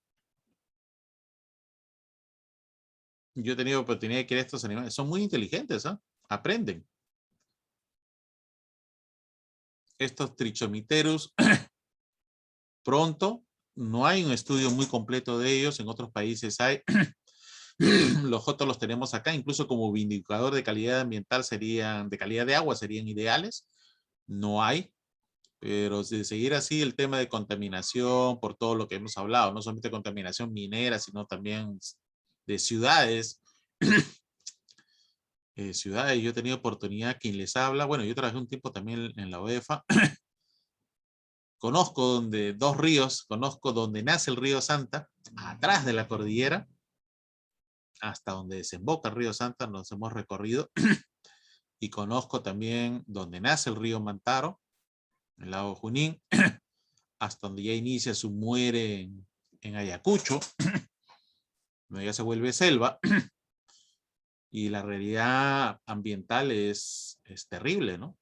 Yo he tenido oportunidad de que estos animales son muy inteligentes, ¿eh? Aprenden. Estos Trichomiterus, pronto, no hay un estudio muy completo de ellos, en otros países hay. Los jotos los tenemos acá, incluso como indicador de calidad ambiental serían, de calidad de agua serían ideales. No hay, pero de seguir así el tema de contaminación, por todo lo que hemos hablado, no solamente contaminación minera, sino también de ciudades. Ciudades, yo he tenido oportunidad, quien les habla, bueno, yo trabajé un tiempo también en la UEFA. Conozco dos ríos, conozco donde nace el río Santa, atrás de la cordillera, hasta donde desemboca el río Santa, nos hemos recorrido. Y conozco también donde nace el río Mantaro, el lago Junín, hasta donde ya inicia su muere en Ayacucho, donde ya se vuelve selva. Y la realidad ambiental es terrible, ¿no?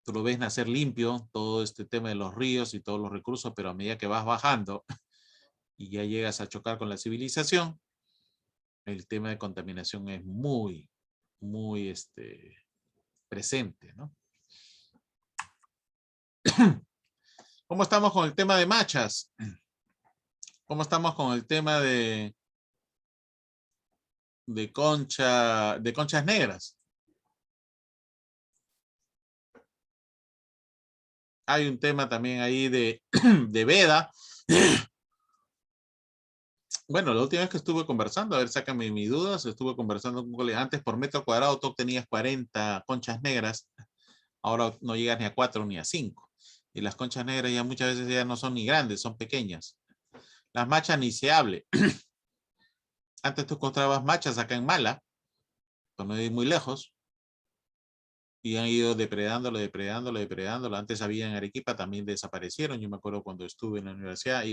Tú lo ves nacer limpio, todo este tema de los ríos y todos los recursos, pero a medida que vas bajando y ya llegas a chocar con la civilización, el tema de contaminación es muy, muy presente, ¿no? ¿Cómo estamos con el tema de machas? ¿Cómo estamos con el tema de conchas negras? Hay un tema también ahí de veda. Bueno, la última vez que estuve conversando, a ver, sácame mis dudas, estuve conversando con un colega. Antes por metro cuadrado tú obtenías 40 conchas negras, ahora no llegas ni a 4 ni a 5. Y las conchas negras ya muchas veces ya no son ni grandes, son pequeñas. Las machas ni se hable. Antes tú encontrabas machas acá en Mala, no ir muy lejos. y han ido depredándolo. Antes había en Arequipa, también desaparecieron. Yo me acuerdo cuando estuve en la universidad,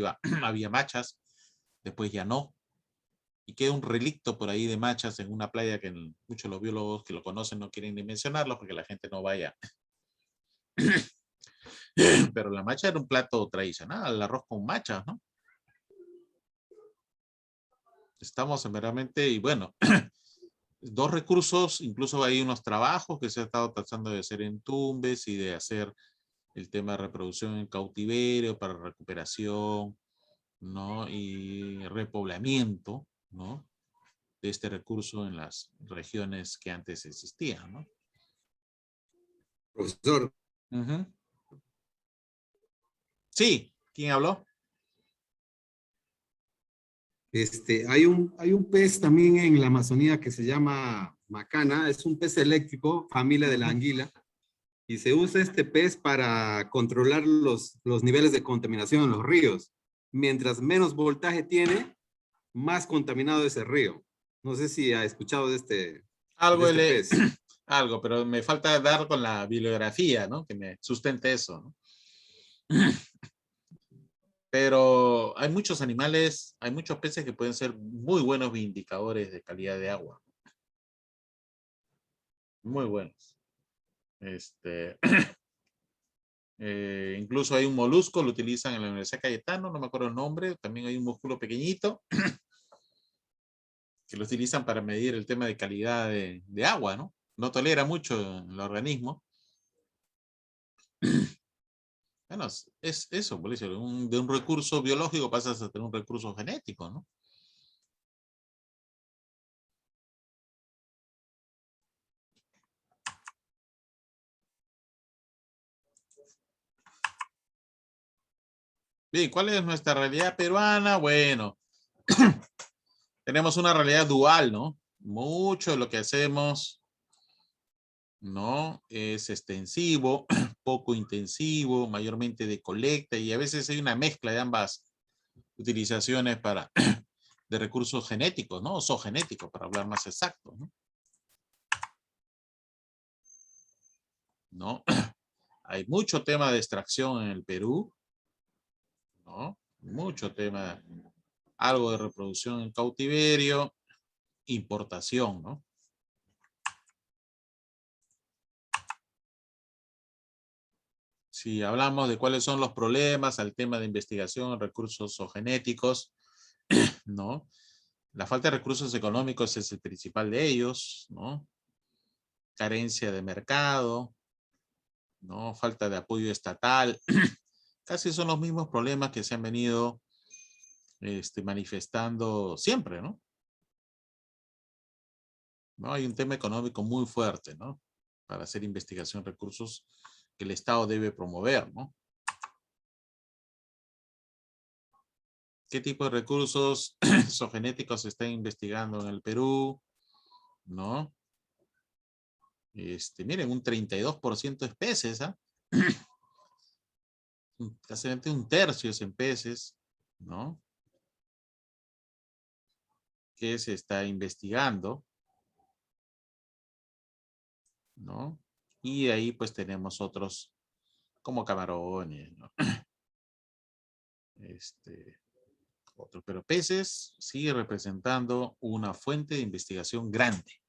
había machas, después ya no. Y queda un relicto por ahí de machas en una playa que muchos los biólogos que lo conocen no quieren ni mencionarlo porque la gente no vaya. Pero la macha era un plato tradicional, el arroz con machas, ¿no? Estamos en verdaderamente, y bueno, dos recursos, incluso hay unos trabajos que se ha estado tratando de hacer en Tumbes y de hacer el tema de reproducción en cautiverio para recuperación, ¿no? Y repoblamiento, ¿no? De este recurso en las regiones que antes existían, ¿no? Profesor, Ujú. Sí, ¿quién habló? hay un pez también en la Amazonía que se llama macana, es un pez eléctrico, familia de la Ujú. anguila, y se usa este pez para controlar los niveles de contaminación en los ríos. Mientras menos voltaje tiene, más contaminado es el río. No sé si ha escuchado de Algo, este pez. algo, pero me falta dar con la bibliografía, ¿no? Que me sustente eso, ¿no? Pero hay muchos animales, hay muchos peces que pueden ser muy buenos indicadores de calidad de agua. Muy buenos. Incluso hay un molusco, lo utilizan en la Universidad Cayetano, no me acuerdo el nombre, también hay un músculo pequeñito que lo utilizan para medir el tema de calidad de agua, ¿no? No tolera mucho el organismo. Bueno, es eso, por eso, de un recurso biológico pasas a tener un recurso genético, ¿no? Bien, ¿cuál es nuestra realidad peruana? Bueno, tenemos una realidad dual, ¿no? Mucho de lo que hacemos, ¿no? Es extensivo, poco intensivo, mayormente de colecta, y a veces hay una mezcla de ambas utilizaciones de recursos genéticos, ¿no? O zoogenéticos, para hablar más exacto, ¿no? ¿No? Hay mucho tema de extracción en el Perú, ¿no? Mucho tema, algo de reproducción en cautiverio, importación, ¿no? Si hablamos de cuáles son los problemas al tema de investigación en recursos o genéticos, ¿no? La falta de recursos económicos es el principal de ellos, ¿no? Carencia de mercado, ¿no? Falta de apoyo estatal. Casi son los mismos problemas que se han venido manifestando siempre, ¿no? ¿No? Hay un tema económico muy fuerte, ¿no? Para hacer investigación en recursos que el Estado debe promover, ¿no? ¿Qué tipo de recursos zoogenéticos se están investigando en el Perú? ¿No? Miren, un 32% es peces, ¿ah? Casi un tercio es en peces, ¿no? Que se está investigando, ¿no? Y ahí pues tenemos otros como camarones, ¿no? Otros, pero peces sigue representando una fuente de investigación grande.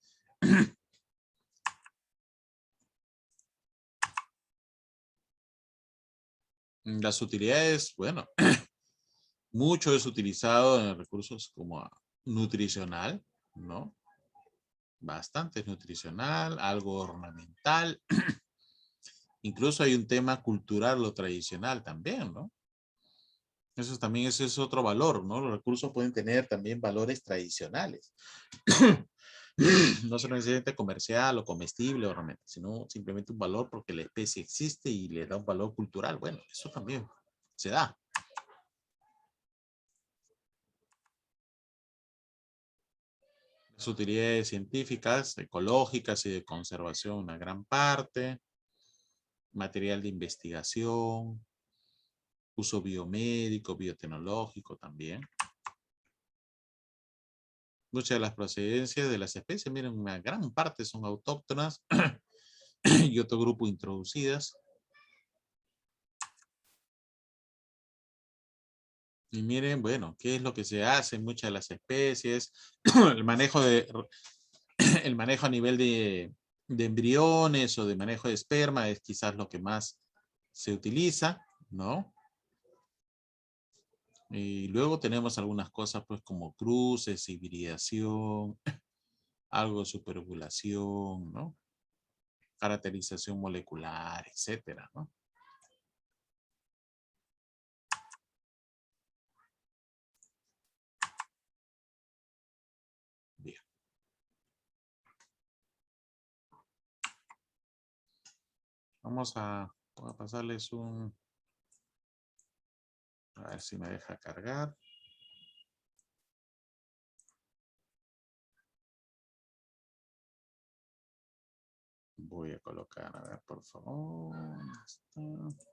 Las utilidades, bueno, mucho es utilizado en recursos como nutricional, ¿no? Bastante es nutricional, algo ornamental. Incluso hay un tema cultural o tradicional también, ¿no? Eso también ese es otro valor, ¿no? Los recursos pueden tener también valores tradicionales. No solo necesariamente comercial o comestible o ornamental, sino simplemente un valor porque la especie existe y le da un valor cultural. Bueno, eso también se da. Las utilidades científicas, ecológicas y de conservación, una gran parte. Material de investigación, uso biomédico, biotecnológico también. Muchas de las procedencias de las especies, miren, una gran parte son autóctonas y otro grupo introducidas. Y miren, bueno, qué es lo que se hace en muchas de las especies, el manejo a nivel de embriones o de manejo de esperma es quizás lo que más se utiliza, ¿no? Y luego tenemos algunas cosas pues como cruces, hibridación, algo de superovulación, ¿no? Caracterización molecular, etcétera, ¿no? Bien. Voy a pasarles a ver si me deja cargar. Voy a colocar, a ver, por favor. ¿Dónde está?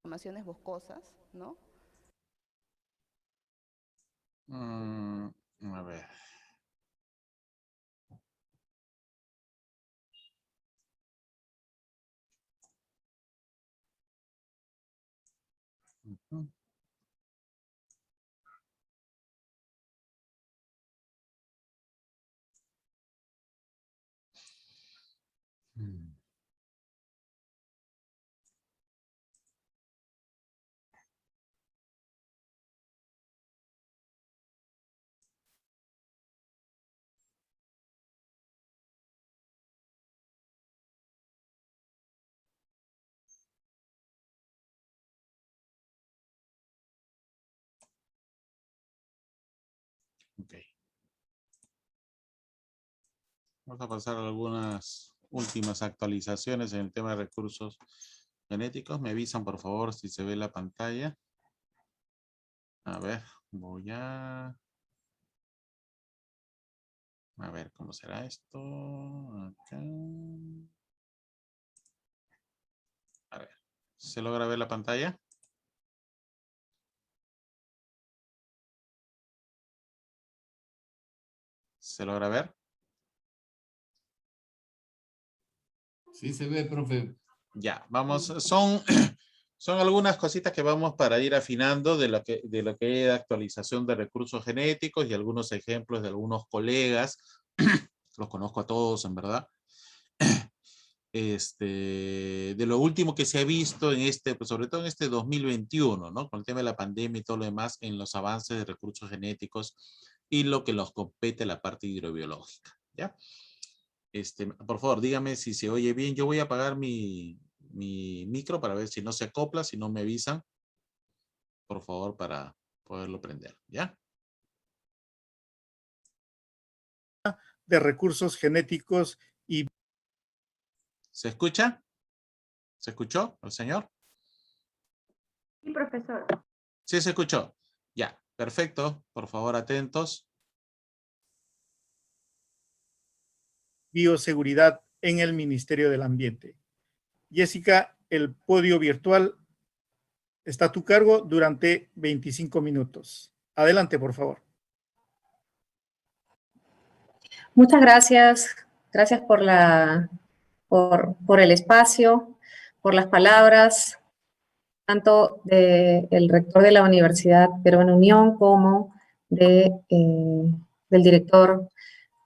Formaciones boscosas, ¿no? A ver. Ujú. Mm. Ok. Vamos a pasar a algunas últimas actualizaciones en el tema de recursos genéticos. Me avisan, por favor, si se ve la pantalla. A ver, voy a ver cómo será esto. Acá. A ver, ¿se logra ver la pantalla? ¿Se logra ver? Sí se ve, profe. Ya, vamos, son algunas cositas que vamos para ir afinando de lo que es actualización de recursos genéticos y algunos ejemplos de algunos colegas. Los conozco a todos, en verdad. De lo último que se ha visto en pues sobre todo en este 2021, ¿no? Con el tema de la pandemia y todo lo demás, en los avances de recursos genéticos y lo que nos compete la parte hidrobiológica, ¿ya? Por favor, dígame si se oye bien. Yo voy a apagar mi micro para ver si no se acopla, si no me avisan, por favor, para poderlo prender, ¿ya? De recursos genéticos y... ¿Se escucha? ¿Se escuchó el señor? Sí, profesor. Sí, se escuchó. Ya, perfecto. Por favor, atentos. Bioseguridad en el Ministerio del Ambiente. Jessica, el podio virtual está a tu cargo durante 25 minutos. Adelante, por favor. Muchas gracias. Gracias por el espacio, por las palabras, tanto del rector de la Universidad Peruana Unión como del director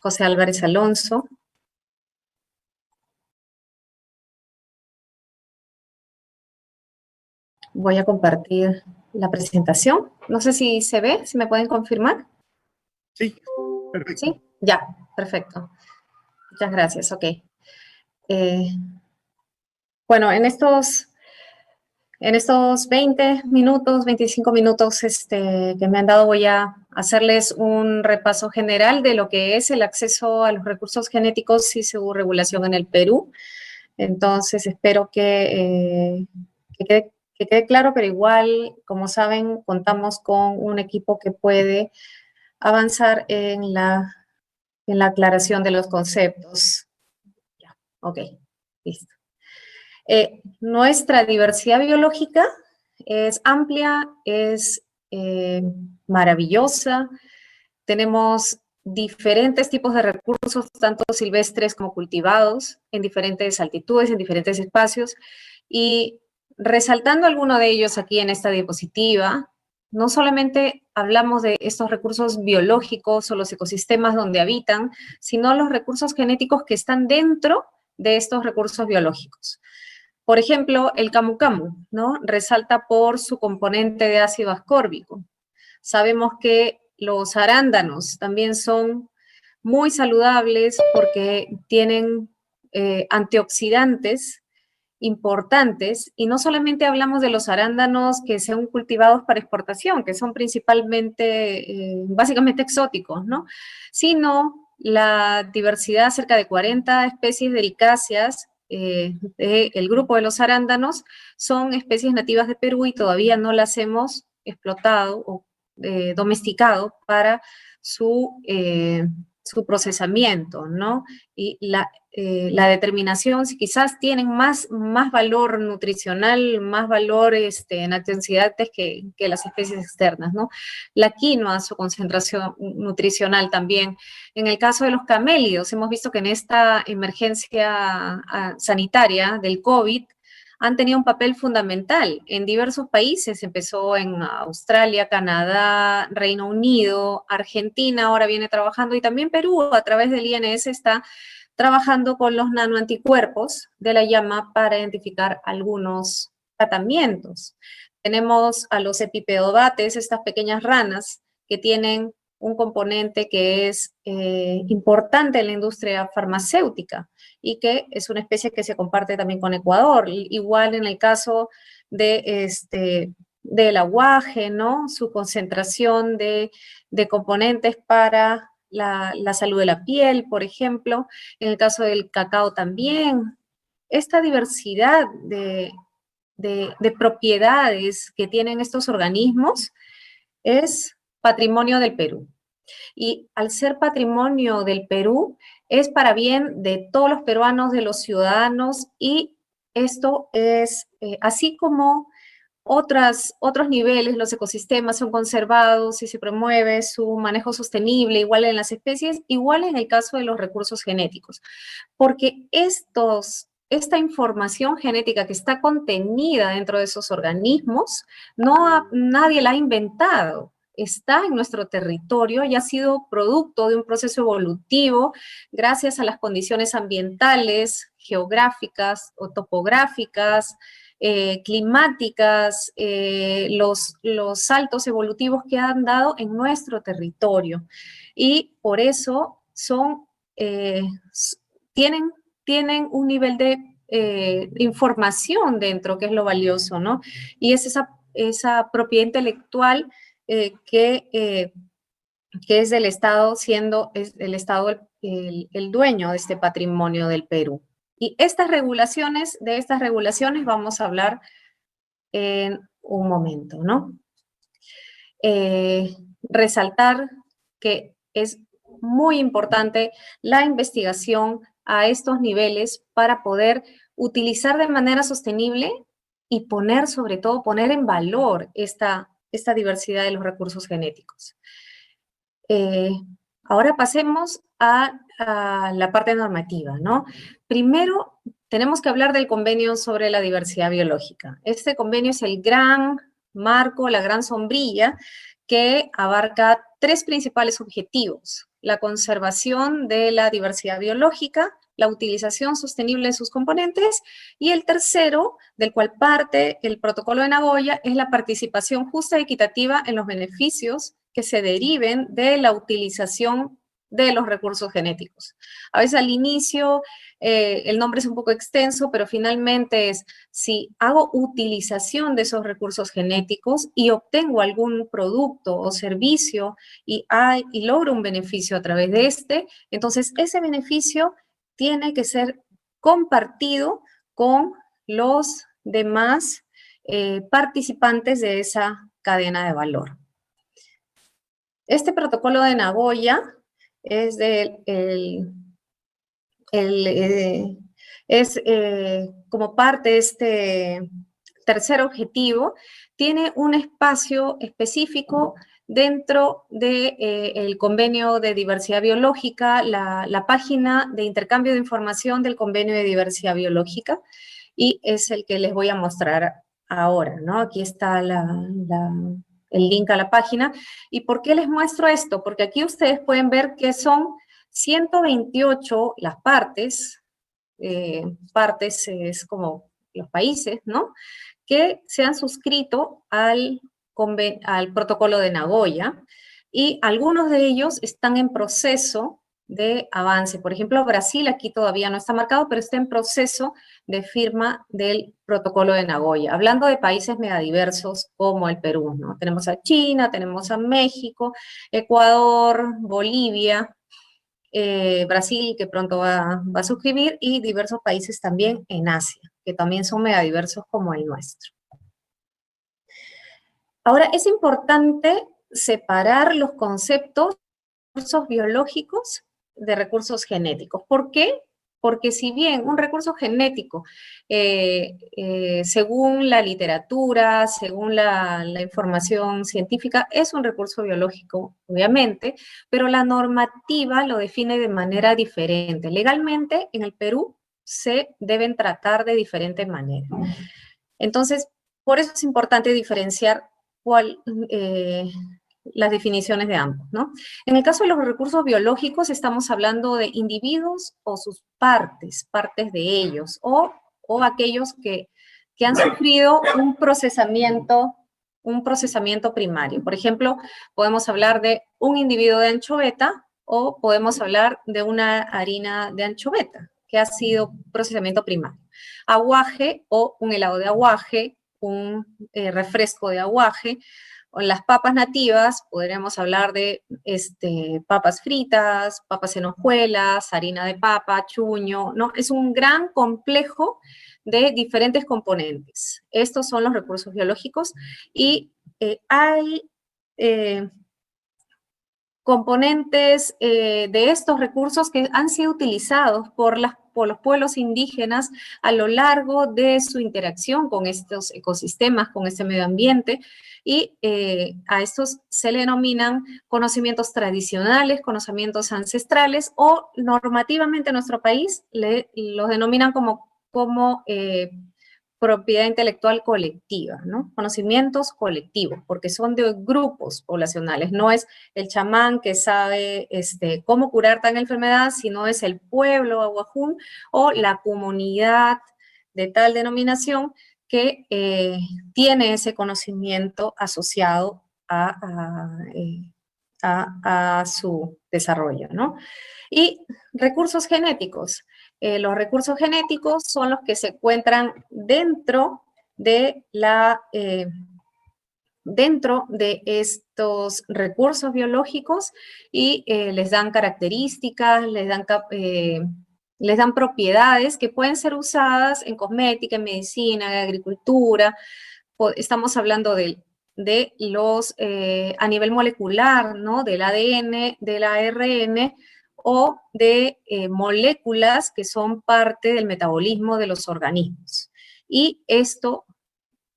José Álvarez Alonso. Voy a compartir la presentación. No sé si se ve, si me pueden confirmar. Sí, perfecto. Sí, ya, perfecto. Muchas gracias, ok. Bueno, en estos 20 minutos, 25 minutos que me han dado, voy a hacerles un repaso general de lo que es el acceso a los recursos genéticos y su regulación en el Perú. Entonces, espero que quede claro, pero igual, como saben, contamos con un equipo que puede avanzar en la aclaración de los conceptos. Ya, ok, listo. Nuestra diversidad biológica es amplia, es maravillosa. Tenemos diferentes tipos de recursos, tanto silvestres como cultivados, en diferentes altitudes, en diferentes espacios. Y resaltando alguno de ellos aquí en esta diapositiva, no solamente hablamos de estos recursos biológicos o los ecosistemas donde habitan, sino los recursos genéticos que están dentro de estos recursos biológicos. Por ejemplo, el camu camu, ¿no? Resalta por su componente de ácido ascórbico. Sabemos que los arándanos también son muy saludables porque tienen antioxidantes importantes, y no solamente hablamos de los arándanos que sean cultivados para exportación, que son principalmente, básicamente exóticos, ¿no? Sino la diversidad, cerca de 40 especies de delicacias del grupo de los arándanos, son especies nativas de Perú y todavía no las hemos explotado o domesticado para su procesamiento, ¿no? Y la determinación, si quizás tienen más valor nutricional, más valor en antioxidantes que las especies externas, ¿no? La quinoa, su concentración nutricional también. En el caso de los camélidos, hemos visto que en esta emergencia sanitaria del COVID, han tenido un papel fundamental en diversos países. Empezó en Australia, Canadá, Reino Unido, Argentina, ahora viene trabajando, y también Perú, a través del INS, está trabajando con los nanoanticuerpos de la llama para identificar algunos tratamientos. Tenemos a los epipedobates, estas pequeñas ranas que tienen un componente que es importante en la industria farmacéutica y que es una especie que se comparte también con Ecuador. Igual en el caso del aguaje, ¿no? Su concentración de componentes para la salud de la piel, por ejemplo. En el caso del cacao también. Esta diversidad de propiedades que tienen estos organismos es patrimonio del Perú. Y al ser patrimonio del Perú, es para bien de todos los peruanos, de los ciudadanos, y esto es, así como otros niveles, los ecosistemas son conservados y se promueve su manejo sostenible, igual en las especies, igual en el caso de los recursos genéticos. Porque esta información genética que está contenida dentro de esos organismos, nadie la ha inventado. Está en nuestro territorio y ha sido producto de un proceso evolutivo gracias a las condiciones ambientales, geográficas o topográficas, climáticas, los saltos evolutivos que han dado en nuestro territorio. Y por eso tienen un nivel de información dentro, que es lo valioso, ¿no? Y es esa propiedad intelectual que es del Estado, siendo el Estado el dueño de este patrimonio del Perú. Y de estas regulaciones vamos a hablar en un momento, ¿no? Resaltar que es muy importante la investigación a estos niveles para poder utilizar de manera sostenible y sobre todo poner en valor esta diversidad de los recursos genéticos. Ahora pasemos a la parte normativa, ¿no? Primero, tenemos que hablar del convenio sobre la diversidad biológica. Este convenio es el gran marco, la gran sombrilla que abarca 3 principales objetivos: la conservación de la diversidad biológica, la utilización sostenible de sus componentes, y el tercero, del cual parte el protocolo de Nagoya, es la participación justa y equitativa en los beneficios que se deriven de la utilización de los recursos genéticos. A veces al inicio el nombre es un poco extenso, pero finalmente es: si hago utilización de esos recursos genéticos y obtengo algún producto o servicio y logro un beneficio a través de entonces ese beneficio tiene que ser compartido con los demás participantes de esa cadena de valor. Este protocolo de Nagoya es como parte de este tercer objetivo, tiene un espacio específico dentro del convenio de diversidad biológica, la página de intercambio de información del convenio de diversidad biológica, y es el que les voy a mostrar ahora, ¿no? Aquí está el link a la página. ¿Y por qué les muestro esto? Porque aquí ustedes pueden ver que son 128 las partes, partes es como los países, ¿no?, que se han suscrito al protocolo de Nagoya, y algunos de ellos están en proceso de avance. Por ejemplo, Brasil aquí todavía no está marcado, pero está en proceso de firma del protocolo de Nagoya. Hablando de países megadiversos como el Perú, ¿no? Tenemos a China, tenemos a México, Ecuador, Bolivia, Brasil, que pronto va a suscribir, y diversos países también en Asia, que también son megadiversos como el nuestro. Ahora, es importante separar los conceptos de recursos biológicos de recursos genéticos. ¿Por qué? Porque si bien un recurso genético, según la literatura, según la información científica, es un recurso biológico, obviamente, pero la normativa lo define de manera diferente. Legalmente, en el Perú, se deben tratar de diferente manera. Entonces, por eso es importante diferenciar las definiciones de ambos, ¿no? En el caso de los recursos biológicos, estamos hablando de individuos o sus partes de ellos, o aquellos que han sufrido un procesamiento primario. Por ejemplo, podemos hablar de un individuo de anchoveta, o podemos hablar de una harina de anchoveta, que ha sido procesamiento primario. Aguaje o un helado de aguaje, un refresco de aguaje. O en las papas nativas podríamos hablar de papas fritas, papas en hojuelas, harina de papa, chuño, ¿no? Es un gran complejo de diferentes componentes. Estos son los recursos biológicos, y hay componentes de estos recursos que han sido utilizados por los pueblos indígenas a lo largo de su interacción con estos ecosistemas, con este medio ambiente, y a estos se le denominan conocimientos tradicionales, conocimientos ancestrales, o normativamente en nuestro país los denominan como propiedad intelectual colectiva, ¿no? Conocimientos colectivos, porque son de grupos poblacionales. No es el chamán que sabe cómo curar tal enfermedad, sino es el pueblo aguajún o la comunidad de tal denominación que tiene ese conocimiento asociado a su desarrollo, ¿no? Y recursos genéticos. Los recursos genéticos son los que se encuentran dentro de estos recursos biológicos, y les dan características, les dan propiedades que pueden ser usadas en cosmética, en medicina, en agricultura. Estamos hablando de los, a nivel molecular, ¿no? Del ADN, del ARN, o de moléculas que son parte del metabolismo de los organismos. Y esto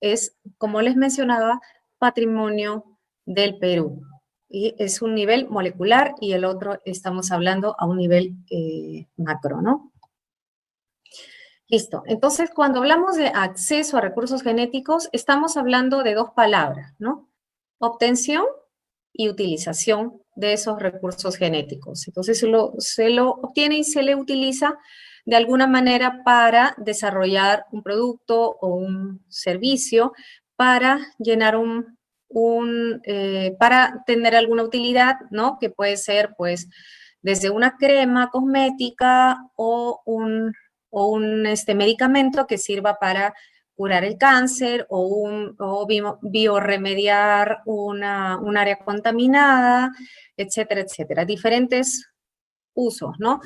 es, como les mencionaba, patrimonio del Perú. Y es un nivel molecular, y el otro estamos hablando a un nivel macro, ¿no? Listo. Entonces, cuando hablamos de acceso a recursos genéticos, estamos hablando de dos palabras, ¿no? Obtención y utilización de esos recursos genéticos. Entonces, se lo obtiene y se le utiliza de alguna manera para desarrollar un producto o un servicio, para llenar para tener alguna utilidad, ¿no? Que puede ser, pues, desde una crema cosmética o un medicamento que sirva para curar el cáncer, o biorremediar un área contaminada, etcétera, etcétera. Diferentes usos, ¿no?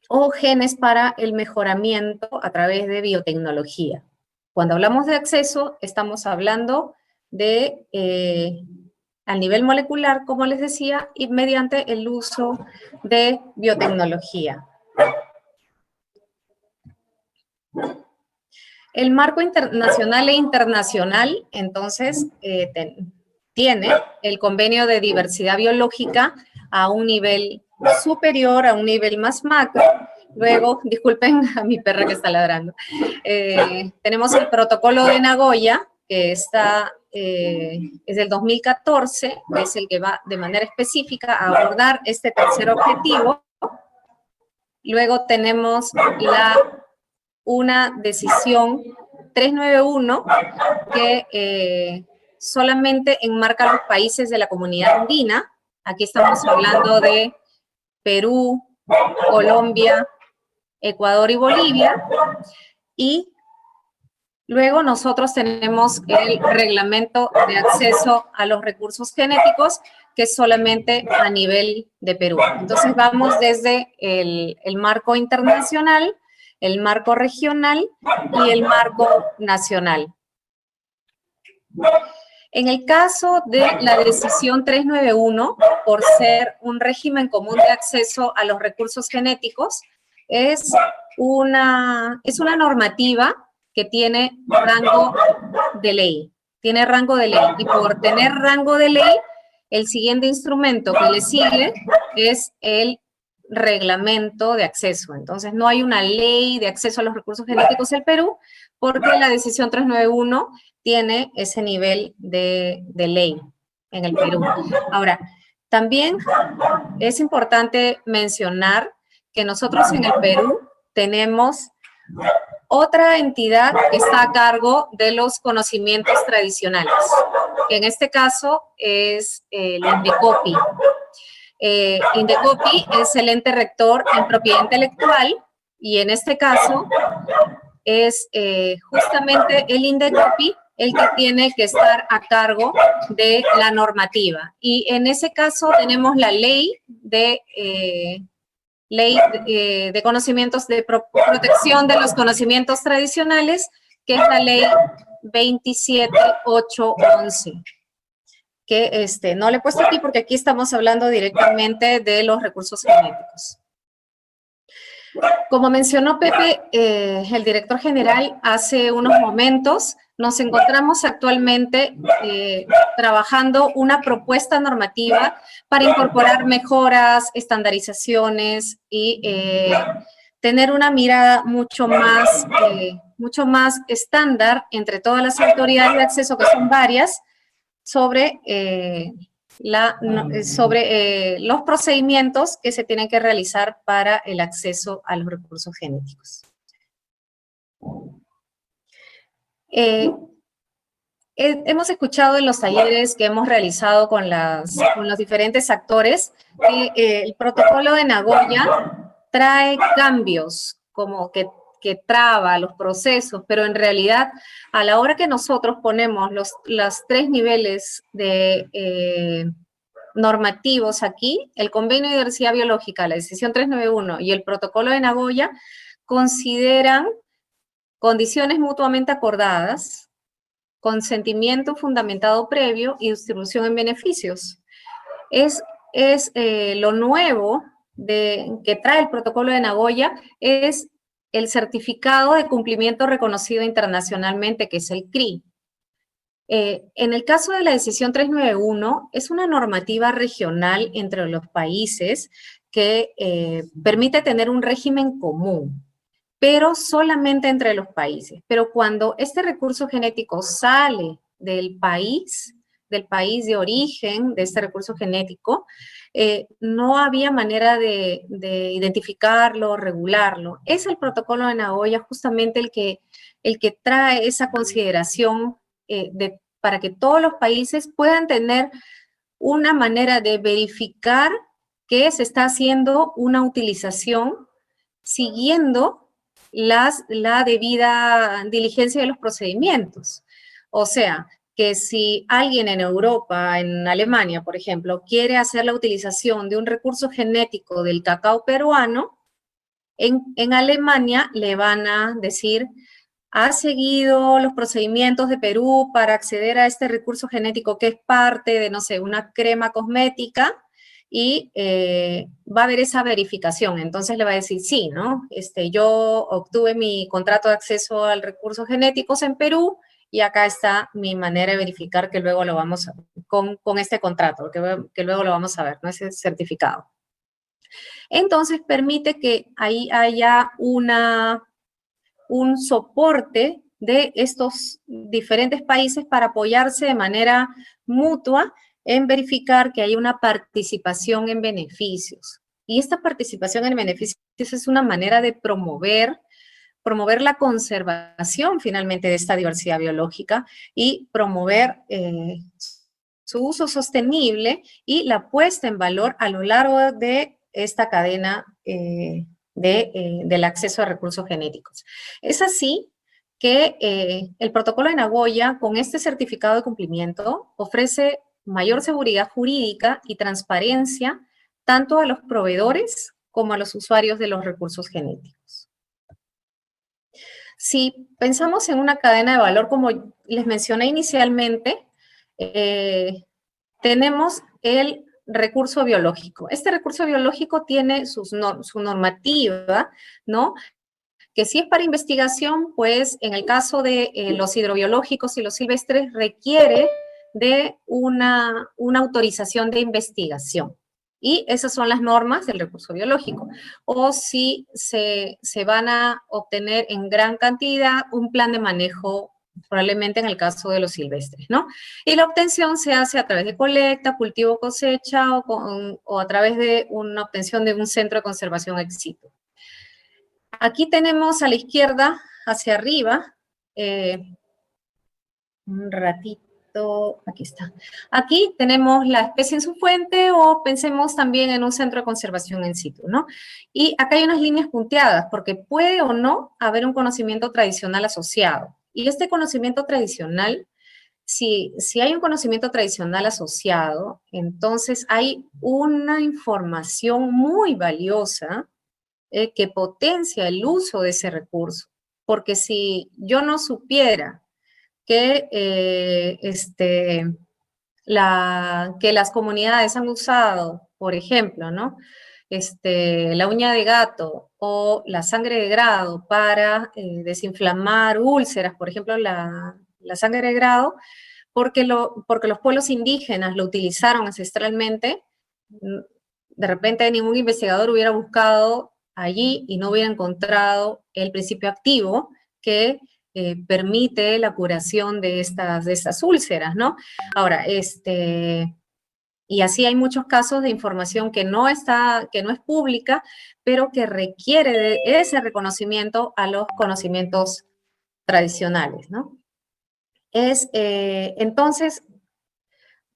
O genes para el mejoramiento a través de biotecnología. Cuando hablamos de acceso, estamos hablando de a nivel molecular, como les decía, y mediante el uso de biotecnología. El marco nacional e internacional, entonces, tiene el convenio de diversidad biológica a un nivel superior, a un nivel más macro. Luego, disculpen a mi perra que está ladrando, tenemos el protocolo de Nagoya, que está, es del 2014, que es el que va de manera específica a abordar este tercer objetivo. Luego tenemos una decisión 391 que solamente enmarca a los países de la comunidad andina. Aquí estamos hablando de Perú, Colombia, Ecuador y Bolivia. Y luego nosotros tenemos el reglamento de acceso a los recursos genéticos, que es solamente a nivel de Perú. Entonces vamos desde el marco internacional, el marco regional y el marco nacional. En el caso de la decisión 391, por ser un régimen común de acceso a los recursos genéticos, es una normativa que tiene rango de ley. Tiene rango de ley. Y por tener rango de ley, el siguiente instrumento que le sigue es el reglamento de acceso. Entonces, no hay una ley de acceso a los recursos genéticos en Perú, porque la decisión 391 tiene ese nivel de ley en el Perú. Ahora, también es importante mencionar que nosotros en el Perú tenemos otra entidad que está a cargo de los conocimientos tradicionales, que en este caso es el INDECOPI. INDECOPI es el ente rector en propiedad intelectual y en este caso es justamente el INDECOPI el que tiene que estar a cargo de la normativa. Y en ese caso tenemos la ley de conocimientos, de protección de los conocimientos tradicionales, que es la ley 27811. Que no le he puesto aquí porque aquí estamos hablando directamente de los recursos genéticos. Como mencionó Pepe, el director general, hace unos momentos, nos encontramos actualmente trabajando una propuesta normativa para incorporar mejoras, estandarizaciones y tener una mirada mucho más estándar entre todas las autoridades de acceso, que son varias, sobre los procedimientos que se tienen que realizar para el acceso a los recursos genéticos. Hemos escuchado en los talleres que hemos realizado con los diferentes actores que el protocolo de Nagoya trae cambios, como que traba los procesos, pero en realidad a la hora que nosotros ponemos los tres niveles de normativos aquí, el convenio de diversidad biológica, la decisión 391 y el protocolo de Nagoya consideran condiciones mutuamente acordadas, consentimiento fundamentado previo y distribución en beneficios. Es lo nuevo que trae el protocolo de Nagoya, es el certificado de cumplimiento reconocido internacionalmente, que es el CRI. En el caso de la decisión 391, es una normativa regional entre los países que permite tener un régimen común, pero solamente entre los países. Pero cuando este recurso genético sale del país de origen de este recurso genético, no había manera de identificarlo, regularlo. Es el protocolo de Nagoya justamente el que trae esa consideración para que todos los países puedan tener una manera de verificar que se está haciendo una utilización siguiendo la debida diligencia de los procedimientos. O sea, que si alguien en Europa, en Alemania, por ejemplo, quiere hacer la utilización de un recurso genético del cacao peruano, en Alemania le van a decir, ha seguido los procedimientos de Perú para acceder a este recurso genético que es parte de, no sé, una crema cosmética, y va a haber esa verificación. Entonces le va a decir, sí, ¿no? Yo obtuve mi contrato de acceso al recurso genéticos en Perú, y acá está mi manera de verificar que luego lo vamos a, con este contrato, que luego lo vamos a ver, ¿no? Ese certificado. Entonces permite que ahí haya un soporte de estos diferentes países para apoyarse de manera mutua en verificar que hay una participación en beneficios. Y esta participación en beneficios es una manera de promover la conservación finalmente de esta diversidad biológica y promover su uso sostenible y la puesta en valor a lo largo de esta cadena del acceso a recursos genéticos. Es así que el protocolo de Nagoya, con este certificado de cumplimiento, ofrece mayor seguridad jurídica y transparencia tanto a los proveedores como a los usuarios de los recursos genéticos. Si pensamos en una cadena de valor, como les mencioné inicialmente, tenemos el recurso biológico. Este recurso biológico tiene su normativa, ¿no? Que si es para investigación, pues en el caso de los hidrobiológicos y los silvestres requiere de una autorización de investigación. Y esas son las normas del recurso biológico. O si se van a obtener en gran cantidad, un plan de manejo, probablemente en el caso de los silvestres, ¿no? Y la obtención se hace a través de colecta, cultivo, cosecha, o a través de una obtención de un centro de conservación ex situ. Aquí tenemos a la izquierda, hacia arriba, un ratito, aquí está. Aquí tenemos la especie en su fuente, o pensemos también en un centro de conservación in situ, ¿no? Y acá hay unas líneas punteadas, porque puede o no haber un conocimiento tradicional asociado. Y este conocimiento tradicional, si hay un conocimiento tradicional asociado, entonces hay una información muy valiosa que potencia el uso de ese recurso. Porque si yo no supiera que, que las comunidades han usado, por ejemplo, ¿no? La uña de gato o la sangre de grado para desinflamar úlceras, por ejemplo, la sangre de grado, porque los pueblos indígenas lo utilizaron ancestralmente, de repente ningún investigador hubiera buscado allí y no hubiera encontrado el principio activo que permite la curación de estas úlceras, ¿no? Ahora, y así hay muchos casos de información que no es pública, pero que requiere de ese reconocimiento a los conocimientos tradicionales, ¿no? Entonces,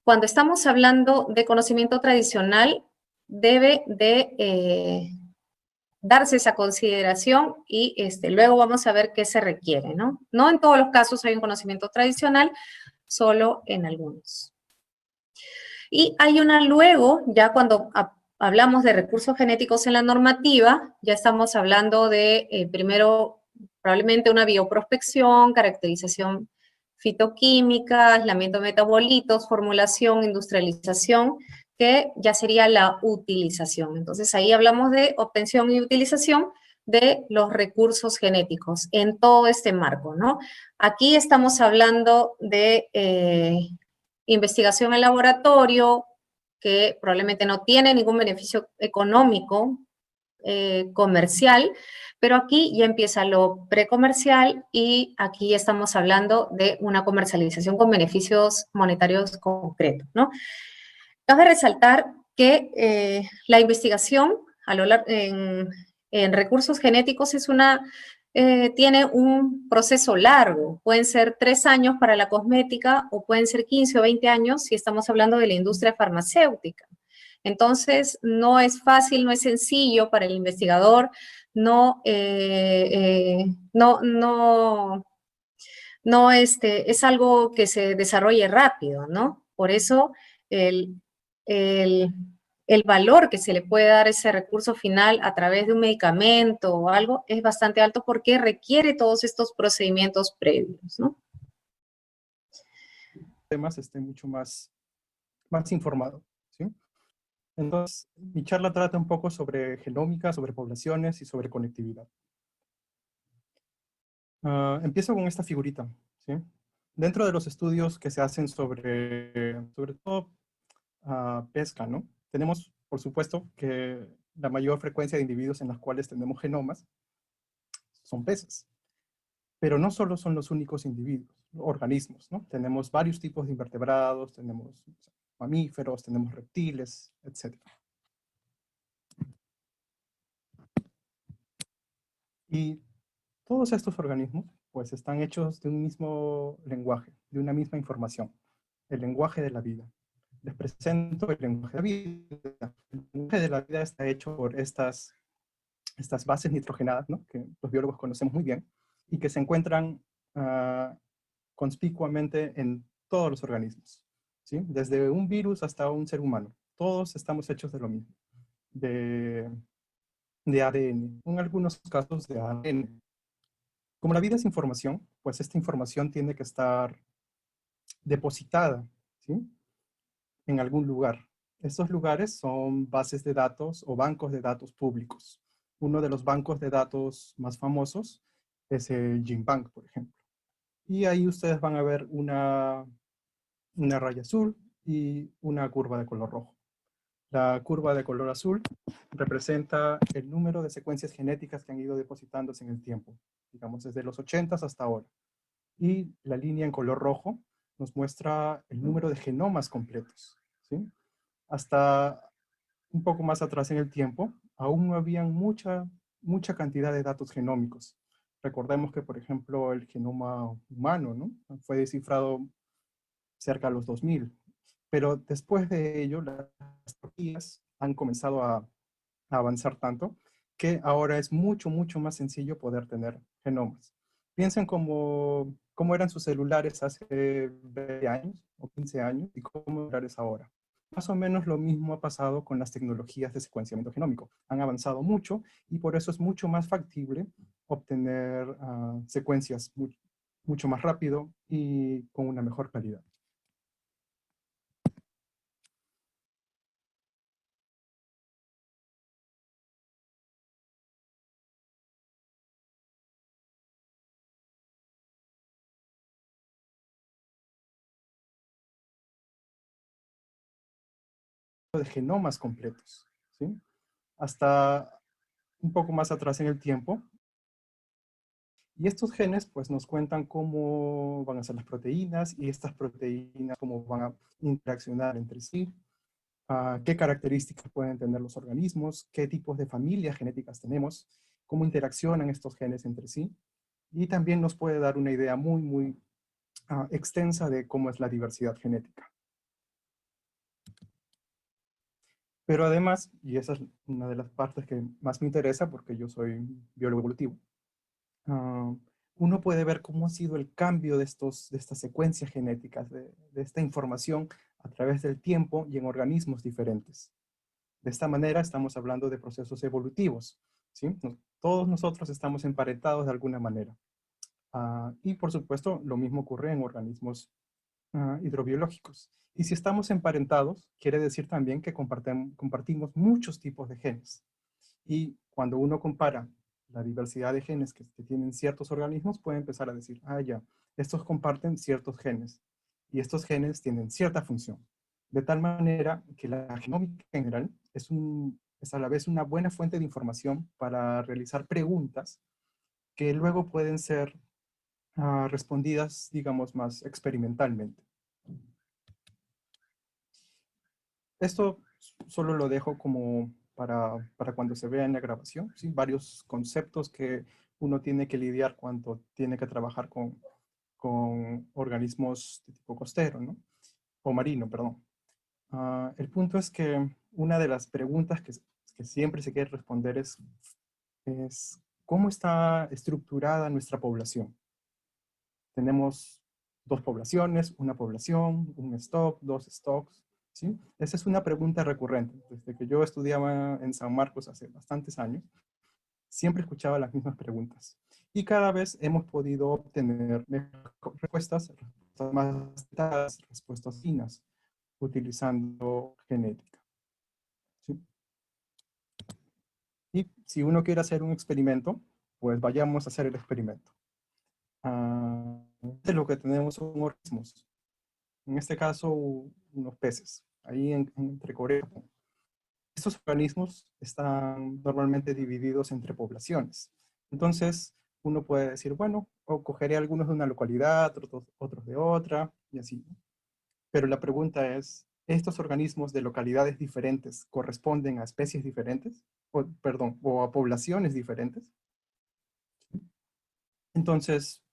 cuando estamos hablando de conocimiento tradicional, debe de darse esa consideración y luego vamos a ver qué se requiere, ¿no? No en todos los casos hay un conocimiento tradicional, solo en algunos. Y hay luego, ya cuando hablamos de recursos genéticos en la normativa, ya estamos hablando de, primero, probablemente una bioprospección, caracterización fitoquímica, aislamiento de metabolitos, formulación, industrialización, que ya sería la utilización. Entonces ahí hablamos de obtención y utilización de los recursos genéticos en todo este marco, ¿no? Aquí estamos hablando de investigación en laboratorio, que probablemente no tiene ningún beneficio económico comercial, pero aquí ya empieza lo precomercial y aquí estamos hablando de una comercialización con beneficios monetarios concretos, ¿no? Cabe resaltar que la investigación en recursos genéticos tiene un proceso largo. Pueden ser 3 años para la cosmética o pueden ser 15 o 20 años si estamos hablando de la industria farmacéutica. Entonces, no es fácil, no es sencillo para el investigador, es algo que se desarrolle rápido, ¿no? Por eso el el valor que se le puede dar a ese recurso final a través de un medicamento o algo es bastante alto porque requiere todos estos procedimientos previos, ¿no? Temas esté mucho más informado, ¿sí? Entonces, mi charla trata un poco sobre genómica, sobre poblaciones y sobre conectividad. Empiezo con esta figurita, ¿sí? Dentro de los estudios que se hacen sobre todo pesca, ¿no? Tenemos, por supuesto, que la mayor frecuencia de individuos en las cuales tenemos genomas son peces. Pero no solo son los únicos individuos, organismos, ¿no? Tenemos varios tipos de invertebrados, tenemos mamíferos, tenemos reptiles, etc. Y todos estos organismos, pues, están hechos de un mismo lenguaje, de una misma información, el lenguaje de la vida. Les presento el lenguaje de la vida. El lenguaje de la vida está hecho por estas bases nitrogenadas, ¿no? Que los biólogos conocemos muy bien, y que se encuentran conspicuamente en todos los organismos, ¿sí? Desde un virus hasta un ser humano. Todos estamos hechos de lo mismo, de ADN, en algunos casos de ADN. Como la vida es información, pues esta información tiene que estar depositada, ¿sí? En algún lugar. Estos lugares son bases de datos o bancos de datos públicos. Uno de los bancos de datos más famosos es el GenBank, por ejemplo. Y ahí ustedes van a ver una raya azul y una curva de color rojo. La curva de color azul representa el número de secuencias genéticas que han ido depositándose en el tiempo, digamos desde los 80s hasta ahora. Y la línea en color rojo nos muestra el número de genomas completos, ¿sí? Hasta un poco más atrás en el tiempo, aún no había mucha cantidad de datos genómicos. Recordemos que, por ejemplo, el genoma humano, ¿no? Fue descifrado cerca de los 2000. Pero después de ello, las tecnologías han comenzado a avanzar tanto que ahora es mucho más sencillo poder tener genomas. Piensen cómo eran sus celulares hace 20 años o 15 años y cómo son los celulares ahora. Más o menos lo mismo ha pasado con las tecnologías de secuenciamiento genómico. Han avanzado mucho y por eso es mucho más factible obtener secuencias mucho más rápido y con una mejor calidad. De genomas completos, ¿sí? Hasta un poco más atrás en el tiempo. Y estos genes pues nos cuentan cómo van a ser las proteínas y estas proteínas cómo van a interaccionar entre sí, qué características pueden tener los organismos, qué tipos de familias genéticas tenemos, cómo interaccionan estos genes entre sí. Y también nos puede dar una idea muy extensa de cómo es la diversidad genética. Pero además, y esa es una de las partes que más me interesa porque yo soy biólogo evolutivo, uno puede ver cómo ha sido el cambio de estas secuencias genéticas, de esta información a través del tiempo y en organismos diferentes. De esta manera estamos hablando de procesos evolutivos, ¿sí? Todos nosotros estamos emparentados de alguna manera. Y por supuesto, lo mismo ocurre en organismos hidrobiológicos. Y si estamos emparentados, quiere decir también que compartimos muchos tipos de genes. Y cuando uno compara la diversidad de genes que tienen ciertos organismos, puede empezar a decir, ya, estos comparten ciertos genes. Y estos genes tienen cierta función. De tal manera que la genómica en general es a la vez una buena fuente de información para realizar preguntas que luego pueden ser respondidas, digamos, más experimentalmente. Esto solo lo dejo como para cuando se vea en la grabación, ¿sí? Varios conceptos que uno tiene que lidiar cuando tiene que trabajar con organismos de tipo costero, ¿no? O marino, perdón. El punto es que una de las preguntas que siempre se quiere responder es ¿cómo está estructurada nuestra población? Tenemos dos poblaciones, una población, un stock, dos stocks, ¿sí? Esa es una pregunta recurrente. Desde que yo estudiaba en San Marcos hace bastantes años, siempre escuchaba las mismas preguntas. Y cada vez hemos podido obtener respuestas más detalladas, respuestas finas, utilizando genética. ¿Sí? Y si uno quiere hacer un experimento, pues vayamos a hacer el experimento. Lo que tenemos son organismos. En este caso, unos peces, ahí entre Corea y Japón. Estos organismos están normalmente divididos entre poblaciones. Entonces, uno puede decir, bueno, o cogeré algunos de una localidad, otros de otra, y así. Pero la pregunta es, ¿estos organismos de localidades diferentes corresponden a especies diferentes? O a poblaciones diferentes. Entonces,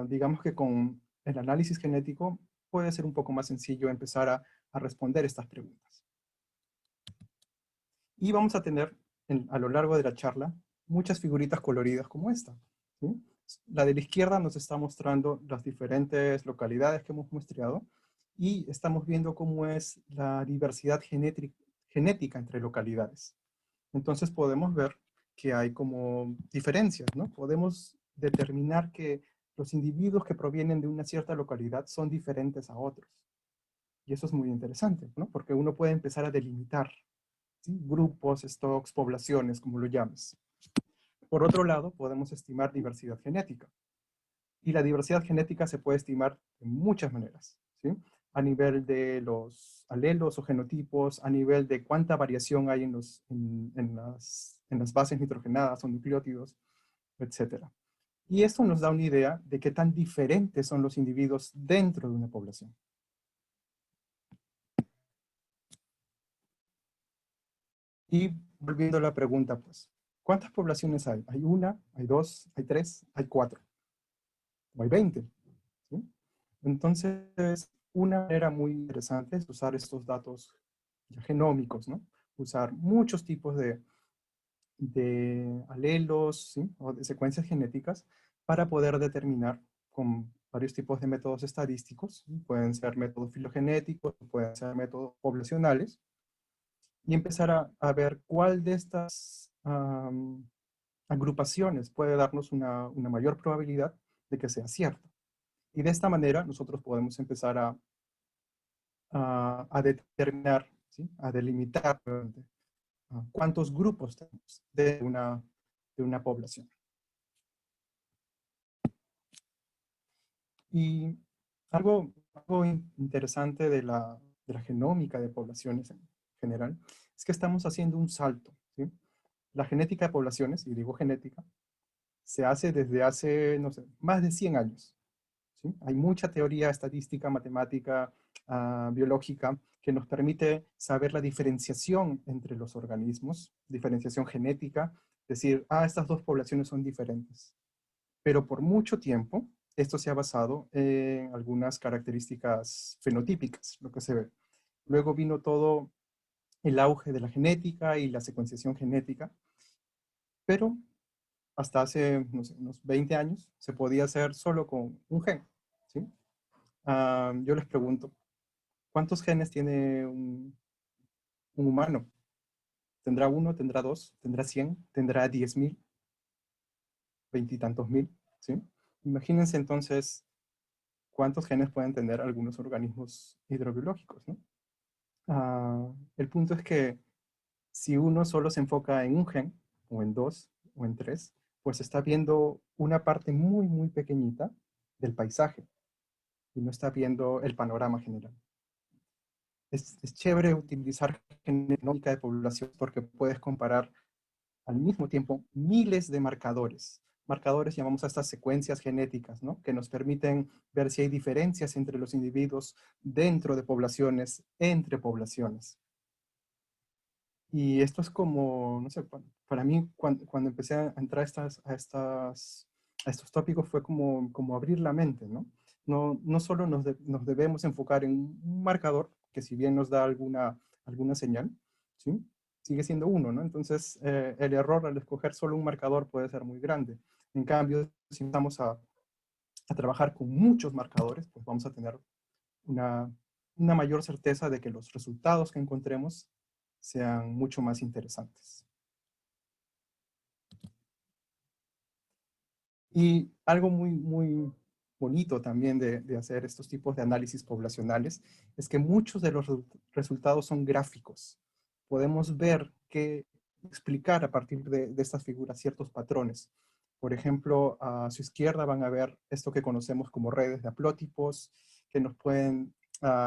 digamos que con el análisis genético puede ser un poco más sencillo empezar a responder estas preguntas. Y vamos a tener a lo largo de la charla muchas figuritas coloridas como esta, ¿sí? La de la izquierda nos está mostrando las diferentes localidades que hemos muestreado y estamos viendo cómo es la diversidad genética entre localidades. Entonces podemos ver que hay como diferencias, ¿no? Podemos determinar que los individuos que provienen de una cierta localidad son diferentes a otros. Y eso es muy interesante, ¿no? Porque uno puede empezar a delimitar, ¿sí? Grupos, stocks, poblaciones, como lo llames. Por otro lado, podemos estimar diversidad genética. Y la diversidad genética se puede estimar de muchas maneras, ¿sí? A nivel de los alelos o genotipos, a nivel de cuánta variación hay en las bases nitrogenadas o nucleótidos, etc. Y esto nos da una idea de qué tan diferentes son los individuos dentro de una población. Y volviendo a la pregunta, pues, ¿cuántas poblaciones hay? ¿Hay una? ¿Hay dos? ¿Hay tres? ¿Hay cuatro? ¿O hay 20? ¿Sí? Entonces, una manera muy interesante es usar estos datos genómicos, ¿no? Usar muchos tipos de alelos, ¿sí? O de secuencias genéticas para poder determinar con varios tipos de métodos estadísticos, ¿sí? Pueden ser métodos filogenéticos, pueden ser métodos poblacionales, y empezar a ver cuál de estas agrupaciones puede darnos una mayor probabilidad de que sea cierta. Y de esta manera nosotros podemos empezar a determinar, ¿sí? A delimitar cuántos grupos tenemos de una población. Y algo interesante de la genómica de poblaciones en general es que estamos haciendo un salto, ¿sí? La genética de poblaciones, y digo genética, se hace desde hace, no sé, más de 100 años. ¿Sí? Hay mucha teoría estadística, matemática, biológica, que nos permite saber la diferenciación entre los organismos, diferenciación genética, decir, estas dos poblaciones son diferentes. Pero por mucho tiempo, esto se ha basado en algunas características fenotípicas, lo que se ve. Luego vino todo el auge de la genética y la secuenciación genética, pero hasta hace, no sé, unos 20 años se podía hacer solo con un gen, ¿sí? Yo les pregunto, ¿cuántos genes tiene un humano? ¿Tendrá uno? ¿Tendrá dos? ¿Tendrá 100? ¿Tendrá 10.000? ¿Veintitantos mil? ¿Sí? Imagínense entonces cuántos genes pueden tener algunos organismos hidrobiológicos, ¿no? El punto es que si uno solo se enfoca en un gen, o en dos, o en tres, pues está viendo una parte muy, muy pequeñita del paisaje y no está viendo el panorama general. Es chévere utilizar genómica de población porque puedes comparar al mismo tiempo miles de marcadores. Marcadores llamamos a estas secuencias genéticas, ¿no? Que nos permiten ver si hay diferencias entre los individuos dentro de poblaciones, entre poblaciones. Y esto es como, no sé, para mí cuando empecé a entrar a estos tópicos fue como abrir la mente, ¿no? No solo nos debemos enfocar en un marcador, que si bien nos da alguna señal, ¿sí? Sigue siendo uno, ¿no? Entonces, el error al escoger solo un marcador puede ser muy grande. En cambio, si empezamos a trabajar con muchos marcadores, pues vamos a tener una una mayor certeza de que los resultados que encontremos sean mucho más interesantes. Y algo muy bonito también de hacer estos tipos de análisis poblacionales es que muchos de los resultados son gráficos. Podemos ver explicar a partir de estas figuras ciertos patrones. Por ejemplo, a su izquierda van a ver esto que conocemos como redes de haplótipos, que nos pueden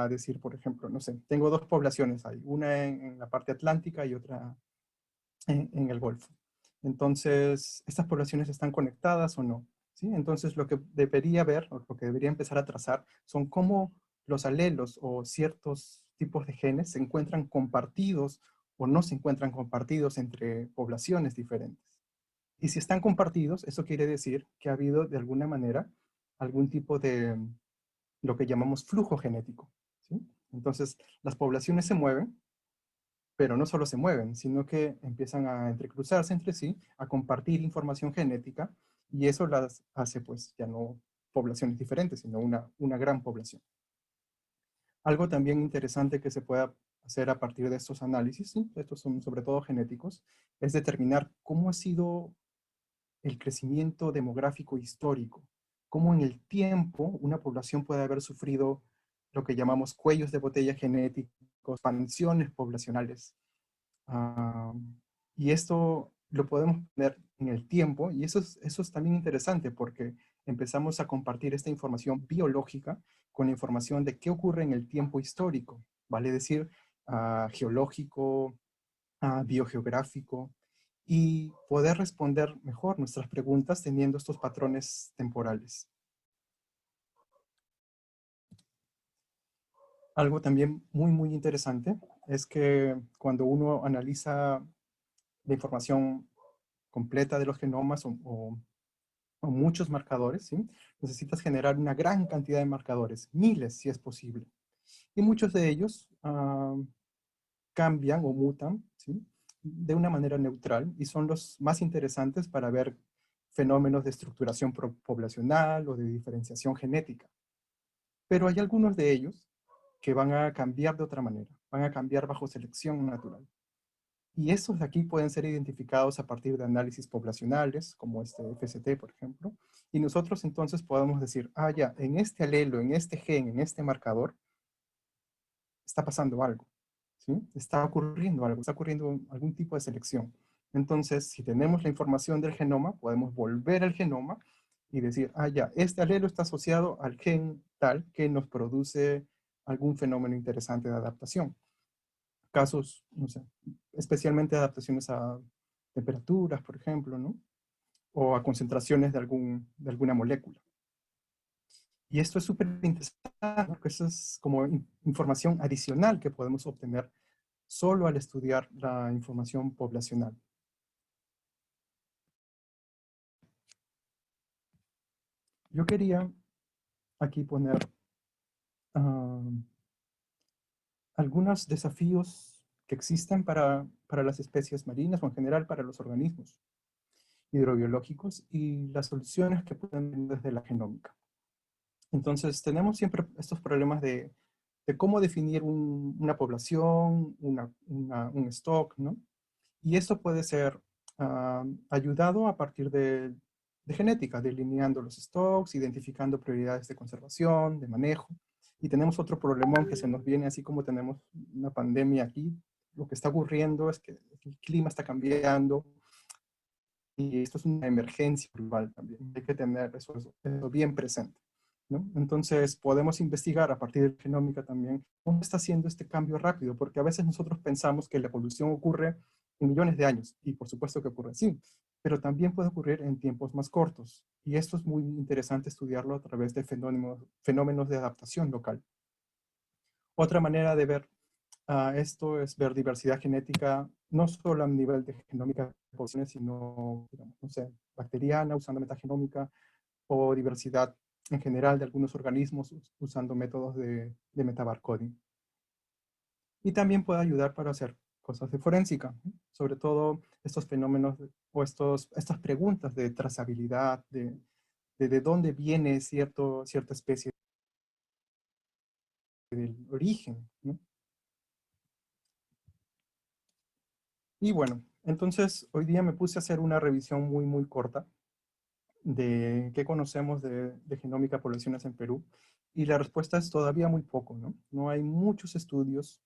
decir, por ejemplo, no sé, tengo dos poblaciones ahí, una en la parte atlántica y otra en el Golfo. Entonces, ¿estas poblaciones están conectadas o no? ¿Sí? Entonces, lo que debería ver, o lo que debería empezar a trazar, son cómo los alelos o ciertos tipos de genes se encuentran compartidos o no se encuentran compartidos entre poblaciones diferentes. Y si están compartidos, eso quiere decir que ha habido de alguna manera algún tipo de lo que llamamos flujo genético. ¿Sí? Entonces, las poblaciones se mueven, pero no solo se mueven, sino que empiezan a entrecruzarse entre sí, a compartir información genética, y eso las hace pues ya no poblaciones diferentes, sino una gran población. Algo también interesante que se pueda hacer a partir de estos análisis, ¿sí? Estos son sobre todo genéticos, es determinar cómo ha sido el crecimiento demográfico histórico, cómo en el tiempo una población puede haber sufrido lo que llamamos cuellos de botella genéticos, expansiones poblacionales. Y esto lo podemos poner en el tiempo, y eso es también interesante porque empezamos a compartir esta información biológica con la información de qué ocurre en el tiempo histórico, vale decir, geológico, biogeográfico, y poder responder mejor nuestras preguntas teniendo estos patrones temporales. Algo también muy interesante es que cuando uno analiza la información completa de los genomas o muchos marcadores, ¿sí? Necesitas generar una gran cantidad de marcadores, miles si es posible. Y muchos de ellos cambian o mutan, ¿sí? De una manera neutral y son los más interesantes para ver fenómenos de estructuración poblacional o de diferenciación genética. Pero hay algunos de ellos que van a cambiar de otra manera, van a cambiar bajo selección natural. Y estos de aquí pueden ser identificados a partir de análisis poblacionales, como este FST, por ejemplo. Y nosotros entonces podemos decir, ya, en este alelo, en este gen, en este marcador, está pasando algo, ¿sí? Está ocurriendo algo, está ocurriendo algún tipo de selección. Entonces, si tenemos la información del genoma, podemos volver al genoma y decir, ya, este alelo está asociado al gen tal que nos produce algún fenómeno interesante de adaptación. Casos, no sé, especialmente adaptaciones a temperaturas, por ejemplo, ¿no? O a concentraciones de alguna molécula. Y esto es súper interesante, porque eso es como información adicional que podemos obtener solo al estudiar la información poblacional. Yo quería aquí poner algunos desafíos que existen para las especies marinas o en general para los organismos hidrobiológicos y las soluciones que pueden venir desde la genómica. Entonces, tenemos siempre estos problemas de cómo definir una población, un stock, ¿no? Y esto puede ser ayudado a partir de genética, delineando los stocks, identificando prioridades de conservación, de manejo. Y tenemos otro problemón que se nos viene, así como tenemos una pandemia aquí. Lo que está ocurriendo es que el clima está cambiando y esto es una emergencia global también. Hay que tener eso bien presente, ¿no? Entonces podemos investigar a partir de genómica también cómo está haciendo este cambio rápido, porque a veces nosotros pensamos que la evolución ocurre en millones de años, y por supuesto que ocurre así, pero también puede ocurrir en tiempos más cortos, y esto es muy interesante estudiarlo a través de fenómenos de adaptación local. Otra manera de ver esto es ver diversidad genética, no solo a nivel de genómica de poblaciones, sino, digamos, no sé, bacteriana usando metagenómica, o diversidad en general de algunos organismos usando métodos de metabarcoding. Y también puede ayudar para hacer cosas de forénsica, ¿no? Sobre todo estos fenómenos o estas preguntas de trazabilidad, de dónde viene cierta especie de el origen, ¿no? Y bueno, entonces hoy día me puse a hacer una revisión muy, muy corta de qué conocemos de genómica de poblaciones en Perú. Y la respuesta es todavía muy poco, ¿no? No hay muchos estudios.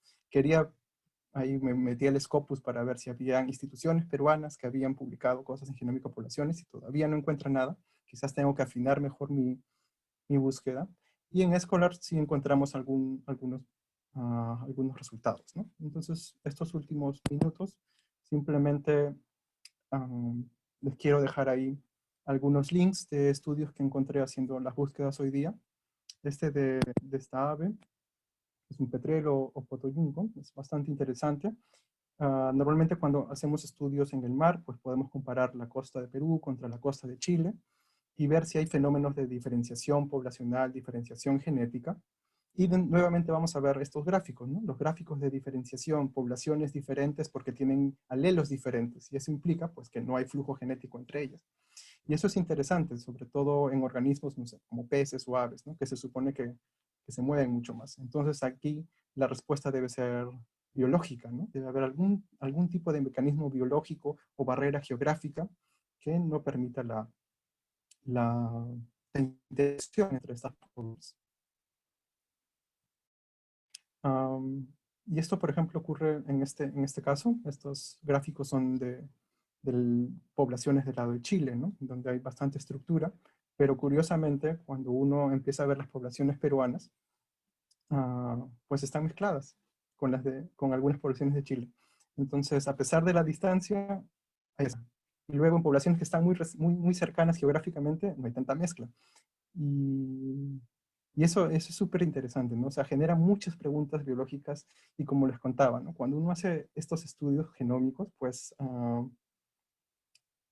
Ahí me metí al Scopus para ver si había instituciones peruanas que habían publicado cosas en genómica de poblaciones y todavía no encuentro nada. Quizás tengo que afinar mejor mi búsqueda. Y en Scholar sí encontramos algunos resultados, ¿no? Entonces, estos últimos minutos simplemente les quiero dejar ahí algunos links de estudios que encontré haciendo las búsquedas hoy día. De esta ave, es un petrelo o potoyunco, es bastante interesante. Normalmente cuando hacemos estudios en el mar, pues podemos comparar la costa de Perú contra la costa de Chile y ver si hay fenómenos de diferenciación poblacional, diferenciación genética. Y nuevamente vamos a ver estos gráficos, ¿no? Los gráficos de diferenciación, poblaciones diferentes porque tienen alelos diferentes. Y eso implica pues, que no hay flujo genético entre ellas. Y eso es interesante, sobre todo en organismos, no sé, como peces o aves, ¿no? Que se supone que se mueven mucho más. Entonces aquí la respuesta debe ser biológica, ¿no? Debe haber algún tipo de mecanismo biológico o barrera geográfica que no permita la interacción entre estas poblaciones. Y esto, por ejemplo, ocurre en este caso. Estos gráficos son de poblaciones del lado de Chile, ¿no? Donde hay bastante estructura, pero curiosamente, cuando uno empieza a ver las poblaciones peruanas, pues están mezcladas con algunas poblaciones de Chile. Entonces, a pesar de la distancia, y luego en poblaciones que están muy cercanas geográficamente, no hay tanta mezcla. Y eso es súper interesante, ¿no? O sea, genera muchas preguntas biológicas y como les contaba, ¿no? Cuando uno hace estos estudios genómicos, pues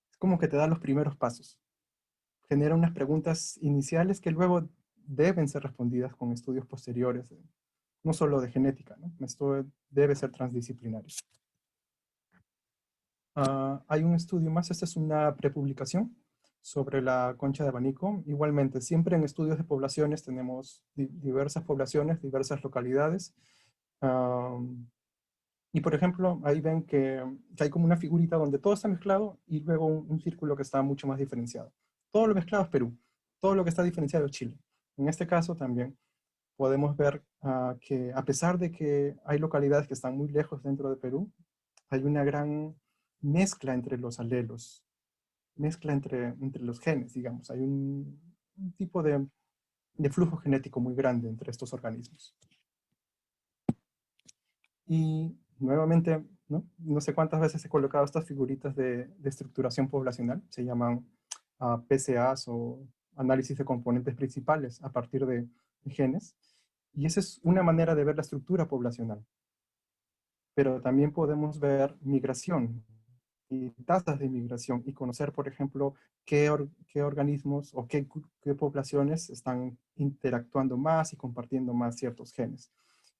es como que te da los primeros pasos. Genera unas preguntas iniciales que luego deben ser respondidas con estudios posteriores, no solo de genética, ¿no? Esto debe ser transdisciplinario. Hay un estudio más, esta es una prepublicación sobre la concha de abanico. Igualmente, siempre en estudios de poblaciones tenemos diversas poblaciones, diversas localidades. Y por ejemplo, ahí ven que hay como una figurita donde todo está mezclado y luego un círculo que está mucho más diferenciado. Todo lo mezclado es Perú, todo lo que está diferenciado es Chile. En este caso también podemos ver que a pesar de que hay localidades que están muy lejos dentro de Perú, hay una gran mezcla entre los alelos, mezcla entre los genes, digamos. Hay un tipo de flujo genético muy grande entre estos organismos. Y nuevamente, no sé cuántas veces he colocado estas figuritas de estructuración poblacional, se llaman PCAs o análisis de componentes principales a partir de genes. Y esa es una manera de ver la estructura poblacional. Pero también podemos ver migración y tasas de migración y conocer, por ejemplo, qué organismos o qué poblaciones están interactuando más y compartiendo más ciertos genes.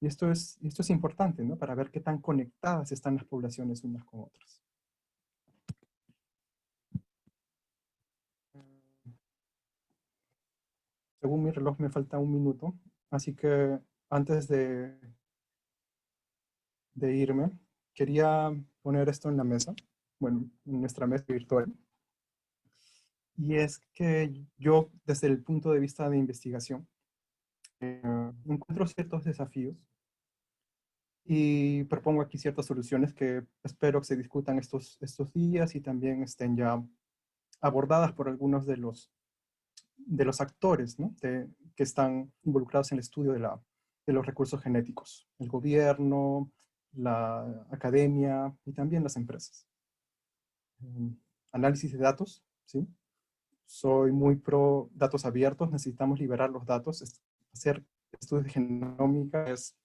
Y esto es importante, ¿no? Para ver qué tan conectadas están las poblaciones unas con otras. Según mi reloj me falta 1 minuto, así que antes de irme, quería poner esto en la mesa, bueno, en nuestra mesa virtual. Y es que yo, desde el punto de vista de investigación, encuentro ciertos desafíos y propongo aquí ciertas soluciones que espero que se discutan estos días y también estén ya abordadas por algunos de los actores, ¿no? Que están involucrados en el estudio de los recursos genéticos, el gobierno, la academia y también las empresas. Análisis de datos, ¿sí? Soy muy pro datos abiertos, necesitamos liberar los datos. Hacer estudios de genómica es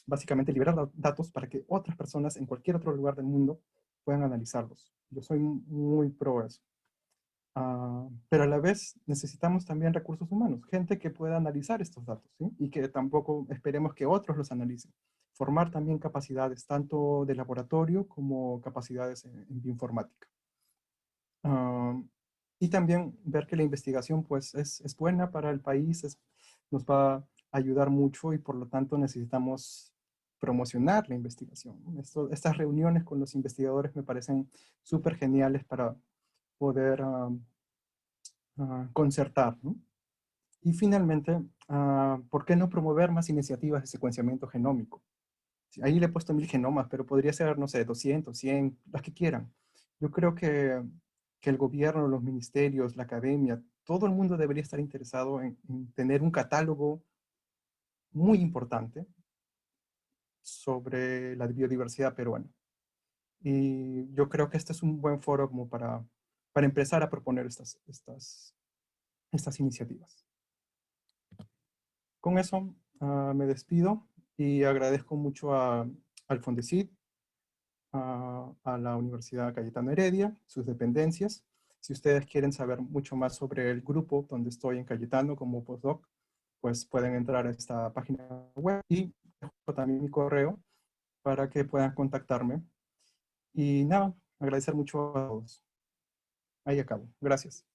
básicamente liberar datos para que otras personas en cualquier otro lugar del mundo puedan analizarlos. Yo soy muy pro eso. Pero a la vez necesitamos también recursos humanos, gente que pueda analizar estos datos, ¿sí? Y que tampoco esperemos que otros los analicen. Formar también capacidades, tanto de laboratorio como capacidades en bioinformática. Y también ver que la investigación pues, es buena para el país, nos va ayudar mucho y por lo tanto necesitamos promocionar la investigación. Estas reuniones con los investigadores me parecen súper geniales para poder concertar, ¿no? Y finalmente, ¿por qué no promover más iniciativas de secuenciamiento genómico? Ahí le he puesto 1000 genomas, pero podría ser, no sé, 200, 100, las que quieran. Yo creo que el gobierno, los ministerios, la academia, todo el mundo debería estar interesado en tener un catálogo muy importante sobre la biodiversidad peruana. Y yo creo que este es un buen foro como para empezar a proponer estas iniciativas. Con eso me despido y agradezco mucho al Fondesit, a la Universidad Cayetano Heredia, sus dependencias. Si ustedes quieren saber mucho más sobre el grupo donde estoy en Cayetano como postdoc, pues pueden entrar a esta página web y dejo también mi correo para que puedan contactarme. Y nada, agradecer mucho a todos. Ahí acabo. Gracias.